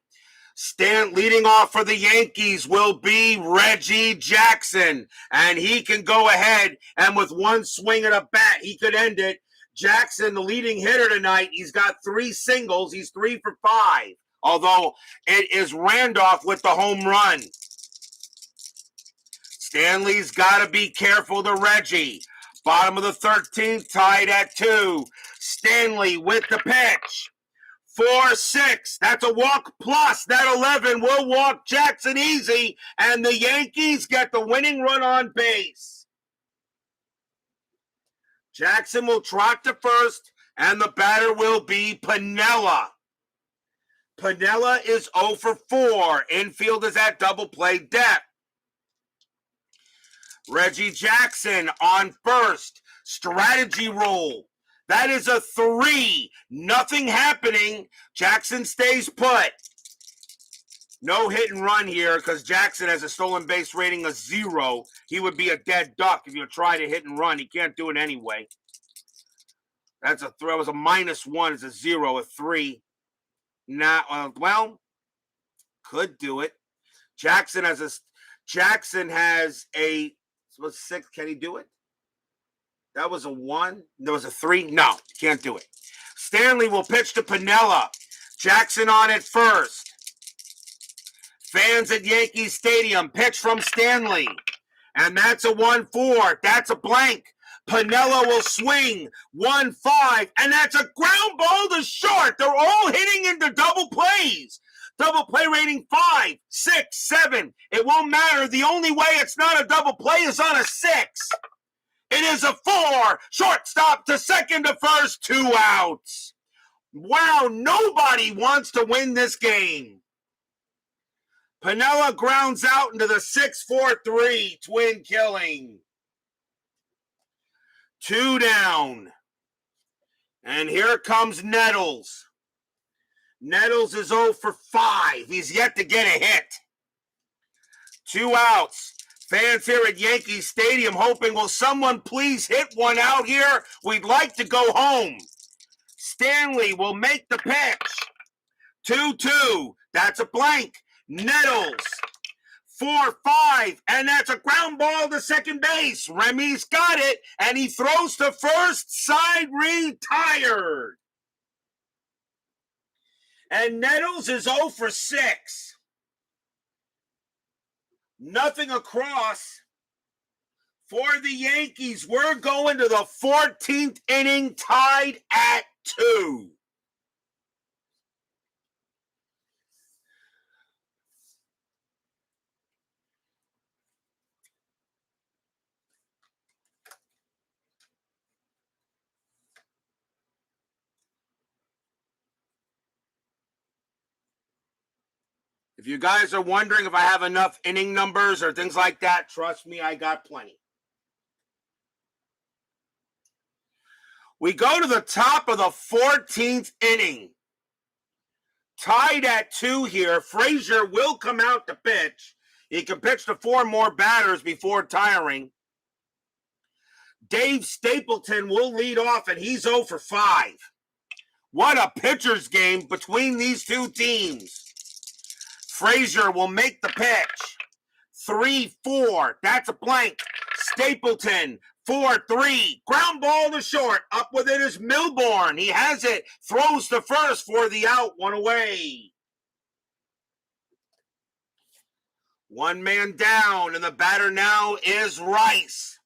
Leading off for the Yankees will be Reggie Jackson, and he can go ahead, and with one swing at a bat, he could end it. Jackson, the leading hitter tonight, he's got 3 singles. He's 3 for 5, although it is Randolph with the home run. Stanley's got to be careful to Reggie. Bottom of the 13th, tied at 2. Stanley with the pitch. 4-6. That's a walk plus. That 11 will walk Jackson easy, and the Yankees get the winning run on base. Jackson will trot to first, and the batter will be Piniella. Piniella is 0 for 4. Infield is at double play depth. Reggie Jackson on first. Strategy roll. That is a 3. Nothing happening. Jackson stays put. No hit and run here because Jackson has a stolen base rating of 0. He would be a dead duck if you try to hit and run. He can't do it anyway. That was a -1. It's a 0, a 3. Not well. Could do it. Jackson has a 6. Can he do it? That was a 1. There was a 3. No, can't do it. Stanley will pitch to Piniella. Jackson on at first. Fans at Yankee Stadium pitch from Stanley. And that's a 1-4. That's a blank. Piniella will swing 1-5. And that's a ground ball to short. They're all hitting into double plays. Double play rating 5, 6, 7. It won't matter. The only way it's not a double play is on a 6. It is a 4. Shortstop to second to first. 2 outs. Wow, nobody wants to win this game. Piniella grounds out into the 6-4-3 twin killing. 2 down. And here comes Nettles. Nettles is 0 for 5. He's yet to get a hit. 2 outs. Fans here at Yankee Stadium hoping, will someone please hit one out here? We'd like to go home. Stanley will make the pitch. 2-2. That's a blank. Nettles. 4-5. And that's a ground ball to second base. Remy's got it. And he throws to first. Side retired. And Nettles is 0 for 6. Nothing across for the Yankees. We're going to the 14th inning, tied at 2. If you guys are wondering if I have enough inning numbers or things like that, trust me, I got plenty. We go to the top of the 14th inning. Tied at 2 here. Frazier will come out to pitch. He can pitch to 4 more batters before tiring. Dave Stapleton will lead off, and he's 0 for 5. What a pitcher's game between these two teams. Frazier will make the pitch. 3-4. That's a blank. Stapleton, 4-3. Ground ball to short. Up with it is Milbourne. He has it. Throws to first for the out. One away. One man down, and the batter now is Rice.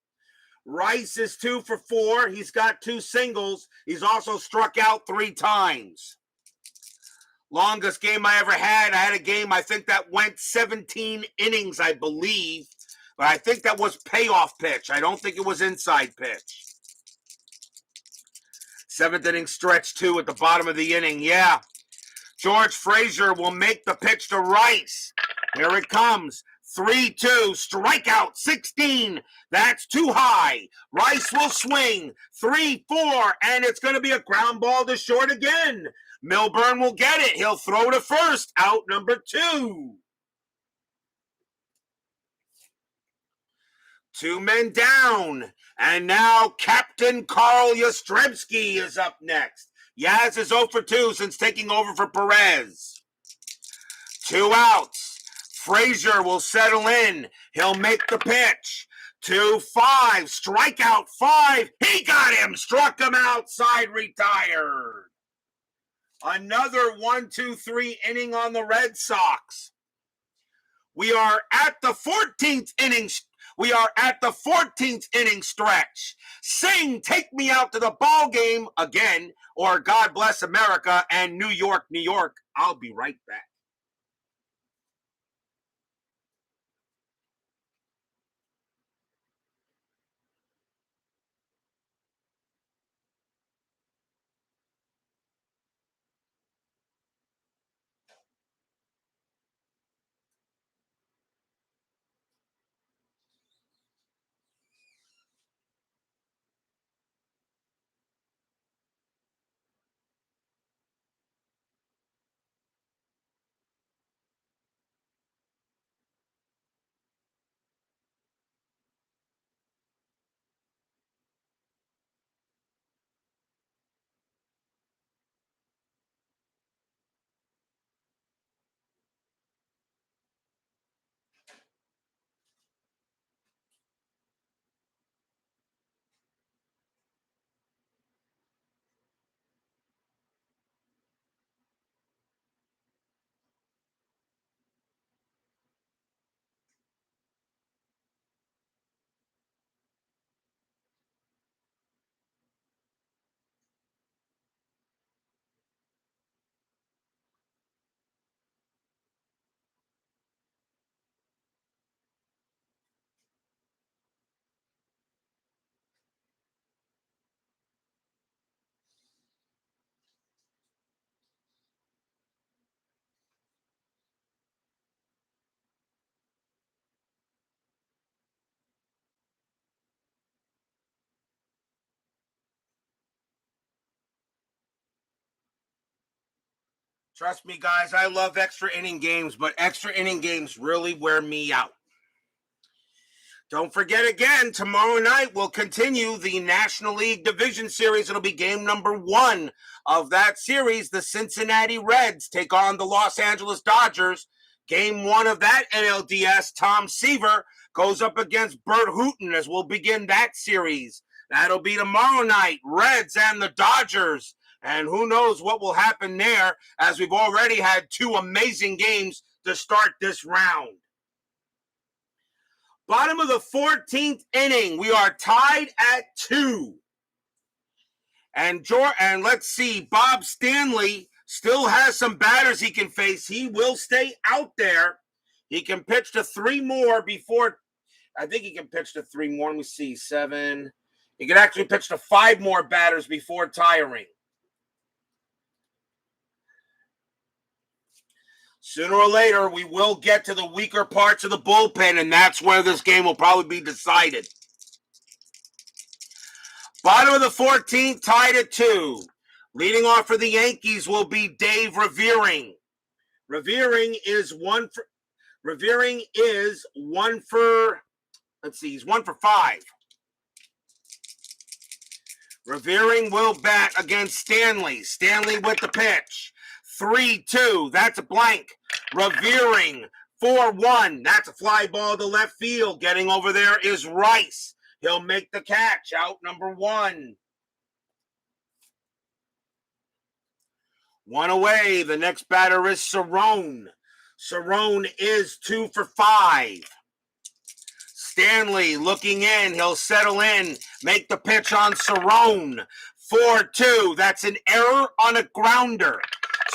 Rice is 2 for 4. He's got 2 singles. He's also struck out 3 times. Longest game I ever had. I had a game, I think that went 17 innings, I believe. But I think that was payoff pitch. I don't think it was inside pitch. 7th inning stretch 2 at the bottom of the inning. Yeah. George Frazier will make the pitch to Rice. Here it comes. 3-2. Strikeout 16. That's too high. Rice will swing. 3-4. And it's going to be a ground ball to short again. Milbourne will get it. He'll throw to first. Out number 2. 2 men down. And now Captain Carl Yastrzemski is up next. Yaz is 0 for 2 since taking over for Perez. 2 outs. Frazier will settle in. He'll make the pitch. 2-5. Strikeout 5. He got him. Struck him outside. Retired. Another 1-2-3 inning on the Red Sox. We are at the 14th inning. We are at the 14th inning stretch. Sing, take me out to the ball game again, or God bless America and New York, New York. I'll be right back. Trust me, guys, I love extra inning games, but extra inning games really wear me out. Don't forget again, tomorrow night we'll continue the National League Division Series. It'll be game number 1 of that series. The Cincinnati Reds take on the Los Angeles Dodgers. Game 1 of that NLDS, Tom Seaver goes up against Bert Hooton as we'll begin that series. That'll be tomorrow night, Reds and the Dodgers. And who knows what will happen there, as we've already had 2 amazing games to start this round. Bottom of the 14th inning, we are tied at 2. And let's see, Bob Stanley still has some batters he can face. He will stay out there. He can pitch to 3 more before, I think he can pitch to 3 more. Let me see, 7. He can actually pitch to 5 more batters before tiring. Sooner or later, we will get to the weaker parts of the bullpen, and that's where this game will probably be decided. Bottom of the 14th, tied at 2. Leading off for the Yankees will be Dave Revering. Revering is 1 for, let's see, he's 1 for 5. Revering will bat against Stanley. Stanley with the pitch. 3-2. That's a blank. Revering. 4-1. That's a fly ball to left field. Getting over there is Rice. He'll make the catch. Out number 1. 1 away. The next batter is Cerrone. Cerrone is 2 for 5. Stanley looking in. He'll settle in. Make the pitch on Cerrone. 4-2. That's an error on a grounder.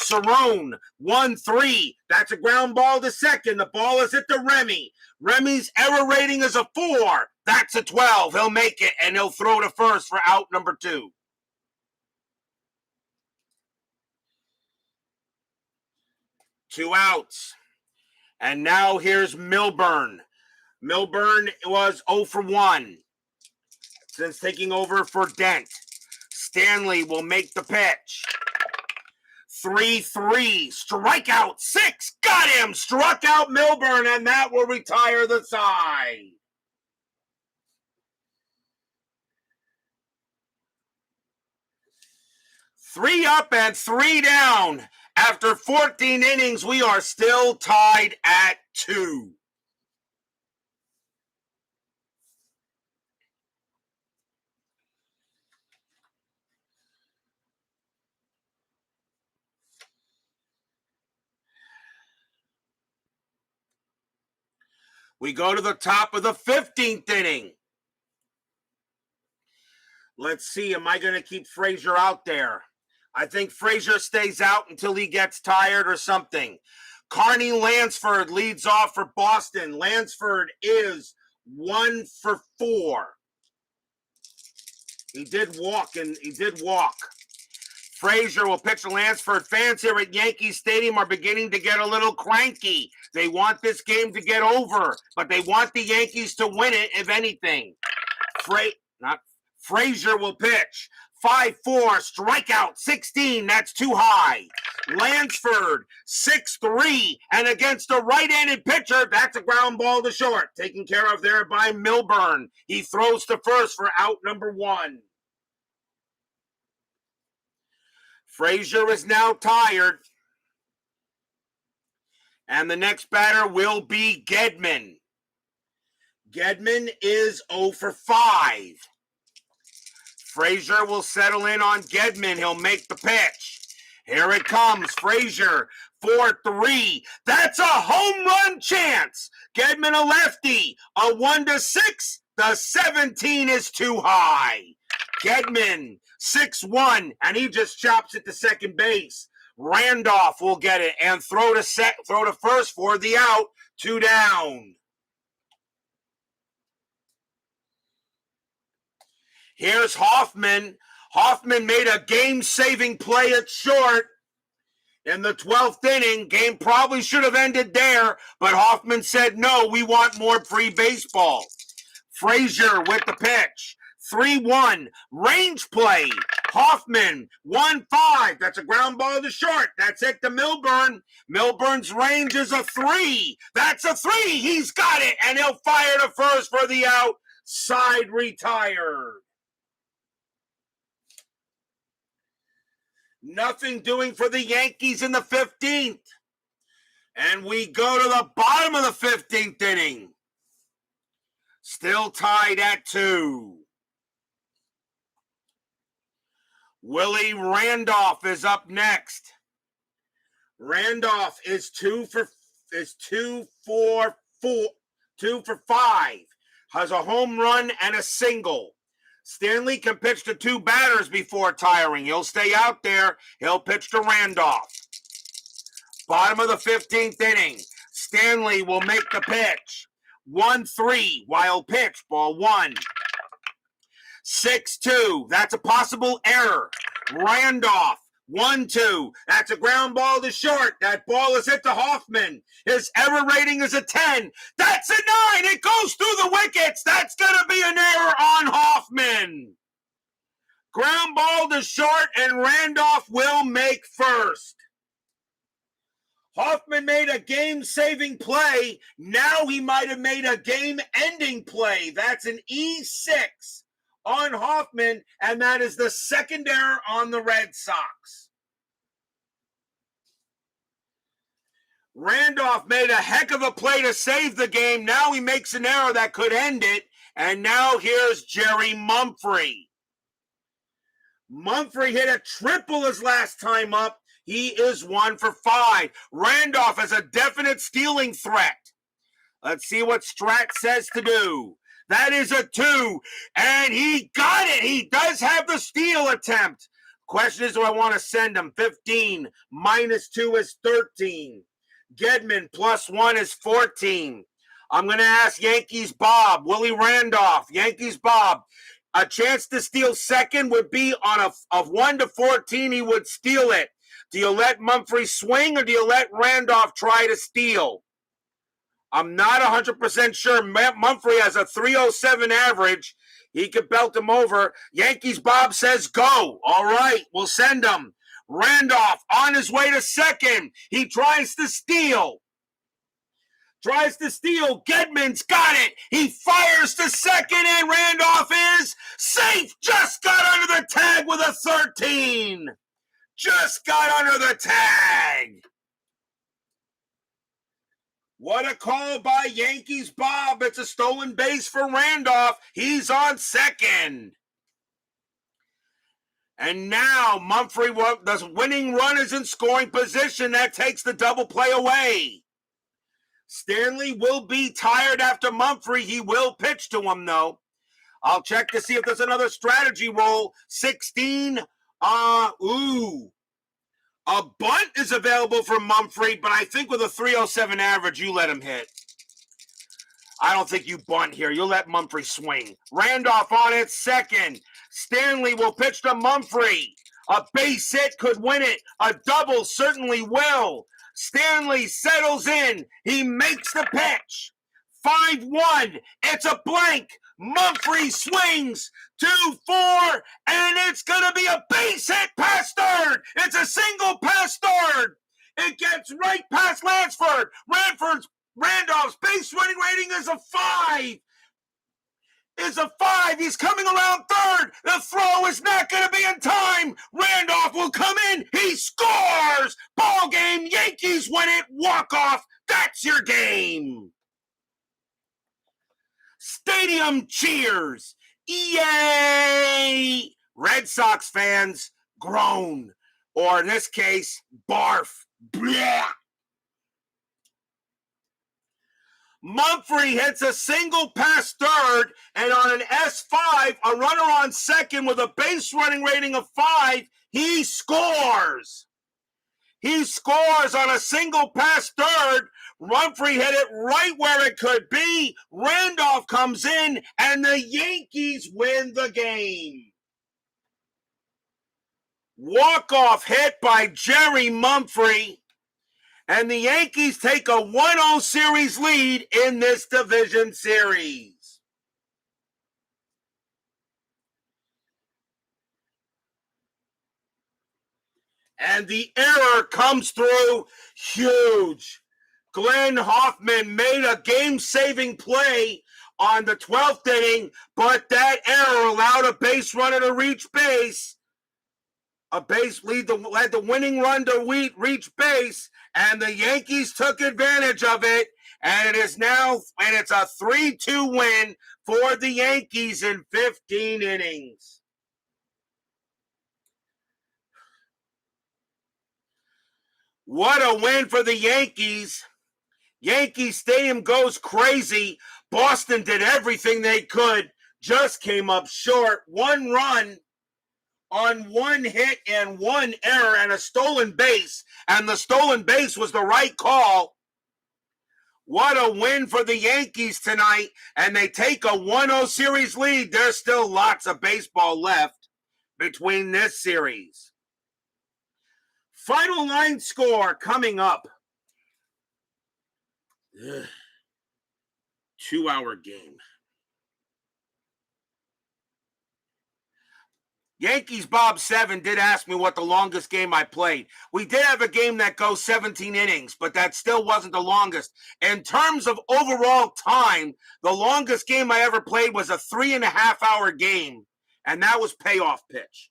Cerrone. 1-3. That's a ground ball to second. The ball is hit to Remy. Remy's error rating is a 4. That's a 12. He'll make it, and he'll throw to first for out number 2. Two outs. And now here's Milburn. Milburn was 0 for 1 since taking over for Dent. Stanley will make the pitch. 3-3. Strikeout 6. Got him. Struck out Milburn, and that will retire the side. Three up and 3 down. After 14 innings, we are still tied at 2. We go to the top of the 15th inning. Let's see, am I going to keep Frazier out there? I think Frazier stays out until he gets tired or something. Carney Lansford leads off for Boston. Lansford is 1 for 4. He did walk. Frazier will pitch to Lansford. Fans here at Yankee Stadium are beginning to get a little cranky. They want this game to get over, but they want the Yankees to win it, if anything. Frazier will pitch. 5-4, strikeout 16, that's too high. Lansford, 6-3, and against a right-handed pitcher, that's a ground ball to short. Taken care of there by Milburn. He throws to first for out number 1. Frazier is now tired. And the next batter will be Gedman. Gedman is 0 for 5. Frazier will settle in on Gedman. He'll make the pitch. Here it comes. Frazier, 4-3. That's a home run chance. Gedman a lefty. A 1-6. The 17 is too high. Gedman, 6-1, and he just chops it to second base. Randolph will get it and throw to first for the out. 2 down. Here's Hoffman. Hoffman made a game-saving play at short in the 12th inning. Game probably should have ended there, but Hoffman said, no, we want more free baseball. Frazier with the pitch. 3-1. Range play. Hoffman, 1-5. That's a ground ball to short. That's it to Milburn. Milburn's range is a 3. That's a 3. He's got it, and he'll fire to first for the out. Side retired. Nothing doing for the Yankees in the 15th. And we go to the bottom of the 15th inning. Still tied at 2. Willie Randolph is up next. Randolph is 2 for 5. Has a home run and a single. Stanley can pitch to 2 batters before tiring. He'll stay out there. He'll pitch to Randolph. Bottom of the 15th inning. Stanley will make the pitch. 1-3, wild pitch, ball 1. 6-2, that's a possible error. Randolph, 1-2, that's a ground ball to short. That ball is hit to Hoffman. His error rating is a 10. That's a 9. It goes through the wickets. That's going to be an error on Hoffman. Ground ball to short, and Randolph will make first. Hoffman made a game-saving play. Now he might have made a game-ending play. That's an E6. on Hoffman, and that is the second error on the Red Sox. Randolph made a heck of a play to save the game. Now he makes an error that could end it. And now here's Jerry Mumphrey. Mumphrey hit a triple his last time up. He is 1 for 5. Randolph has a definite stealing threat. Let's see what Strat says to do. That is a 2. And he got it. He does have the steal attempt. Question is, do I want to send him? 15 minus 2 is 13. Gedman plus 1 is 14. I'm going to ask Yankees Bob, Willie Randolph, Yankees Bob. A chance to steal second would be on of 1 to 14. He would steal it. Do you let Mumphrey swing or do you let Randolph try to steal? I'm not 100% sure. Mumphrey has a 307 average. He could belt him over. Yankees Bob says go. All right, we'll send him. Randolph on his way to second. He tries to steal. Gedman's got it. He fires to second, and Randolph is safe. Just got under the tag with a 13. Just got under the tag. What a call by Yankees Bob. It's a stolen base for Randolph. He's on second. And now Mumphrey, the winning run is in scoring position. That takes the double play away. Stanley will be tired after Mumphrey. He will pitch to him, though. I'll check to see if there's another strategy roll. 16. A bunt is available for Mumphrey, but I think with a 307 average, you let him hit. I don't think you bunt here. You'll let Mumphrey swing. Randolph on it, second. Stanley will pitch to Mumphrey. A base hit could win it. A double certainly will. Stanley settles in. He makes the pitch. 5-1. It's a blank. Mumphrey swings. 2-4. And it's going to be a base hit past third. It's a single past third. It gets right past Lansford. Randolph's base running rating is a 5. He's coming around third. The throw is not going to be in time. Randolph will come in. He scores. Ball game. Yankees win it. Walk off. That's your game. Stadium cheers. Yay! Red Sox fans groan. Or in this case, barf. Blah. Mumphrey hits a single past third, and on an S5, a runner on second with a base running rating of 5, he scores. He scores on a single past third. Mumphrey hit it right where it could be. Randolph comes in, and the Yankees win the game. Walk-off hit by Jerry Mumphrey. And the Yankees take a 1-0 series lead in this division series. And the error comes through huge. Glenn Hoffman made a game-saving play on the 12th inning, but that error allowed a base runner to reach base. A base lead led the winning run to reach base, and the Yankees took advantage of it, and it's a 3-2 win for the Yankees in 15 innings. What a win for the Yankees. Yankee Stadium goes crazy. Boston did everything they could, just came up short. 1 run on 1 hit and 1 error and a stolen base, and the stolen base was the right call. What a win for the Yankees tonight, and they take a 1-0 series lead. There's still lots of baseball left between this series. Final line score coming up. 2-hour game. Yankees Bob 7 did ask me what the longest game I played. We did have a game that goes 17 innings, but that still wasn't the longest. In terms of overall time, the longest game I ever played was a 3.5-hour game. And that was payoff pitch.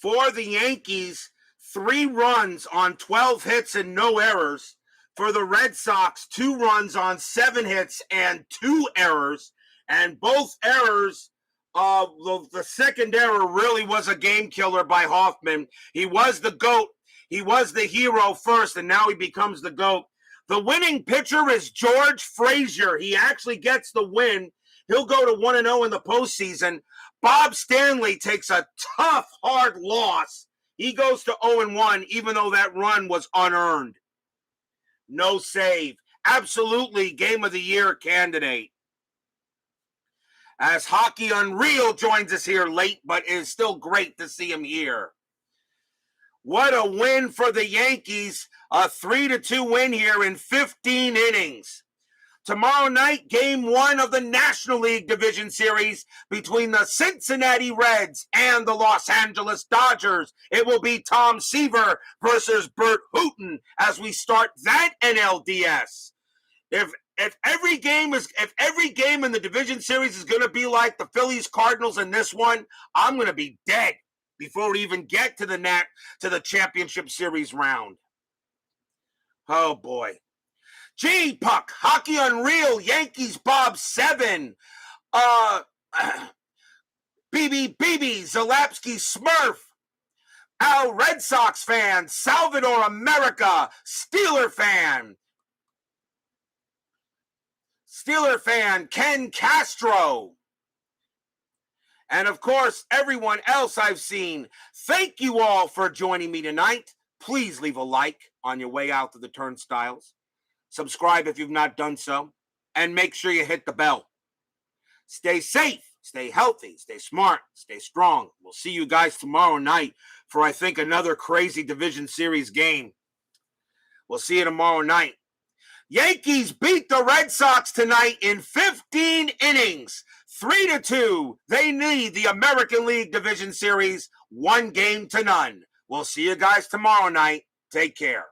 For the Yankees, 3 runs on 12 hits and no errors. For the Red Sox, 2 runs on 7 hits and 2 errors. And both errors, the second error really was a game killer by Hoffman. He was the GOAT. He was the hero first, and now he becomes the GOAT. The winning pitcher is George Frazier. He actually gets the win. He'll go to 1-0 in the postseason. Bob Stanley takes a tough, hard loss. He goes to 0-1, even though that run was unearned. No save. Absolutely game of the year candidate. As Hockey Unreal joins us here late, but it is still great to see him here. What a win for the Yankees. A 3-2 win here in 15 innings. Tomorrow night, Game 1 of the National League Division Series between the Cincinnati Reds and the Los Angeles Dodgers. It will be Tom Seaver versus Bert Hooton as we start that NLDS. If every game in the division series is going to be like the Phillies Cardinals in this one, I'm going to be dead before we even get to the championship series round. Oh boy. G Puck, Hockey Unreal, Yankees Bob 7, BB, Zalapsky Smurf, Al Red Sox fan, Salvador America, Steeler fan, Ken Castro, and of course, everyone else I've seen. Thank you all for joining me tonight. Please leave a like on your way out to the turnstiles. Subscribe if you've not done so, and make sure you hit the bell. Stay safe, stay healthy, stay smart, stay strong. We'll see you guys tomorrow night for, I think, another crazy division series game. We'll see you tomorrow night. Yankees beat the Red Sox tonight in 15 innings, 3-2. They need the American League Division Series 1-0. We'll see you guys tomorrow night. Take care.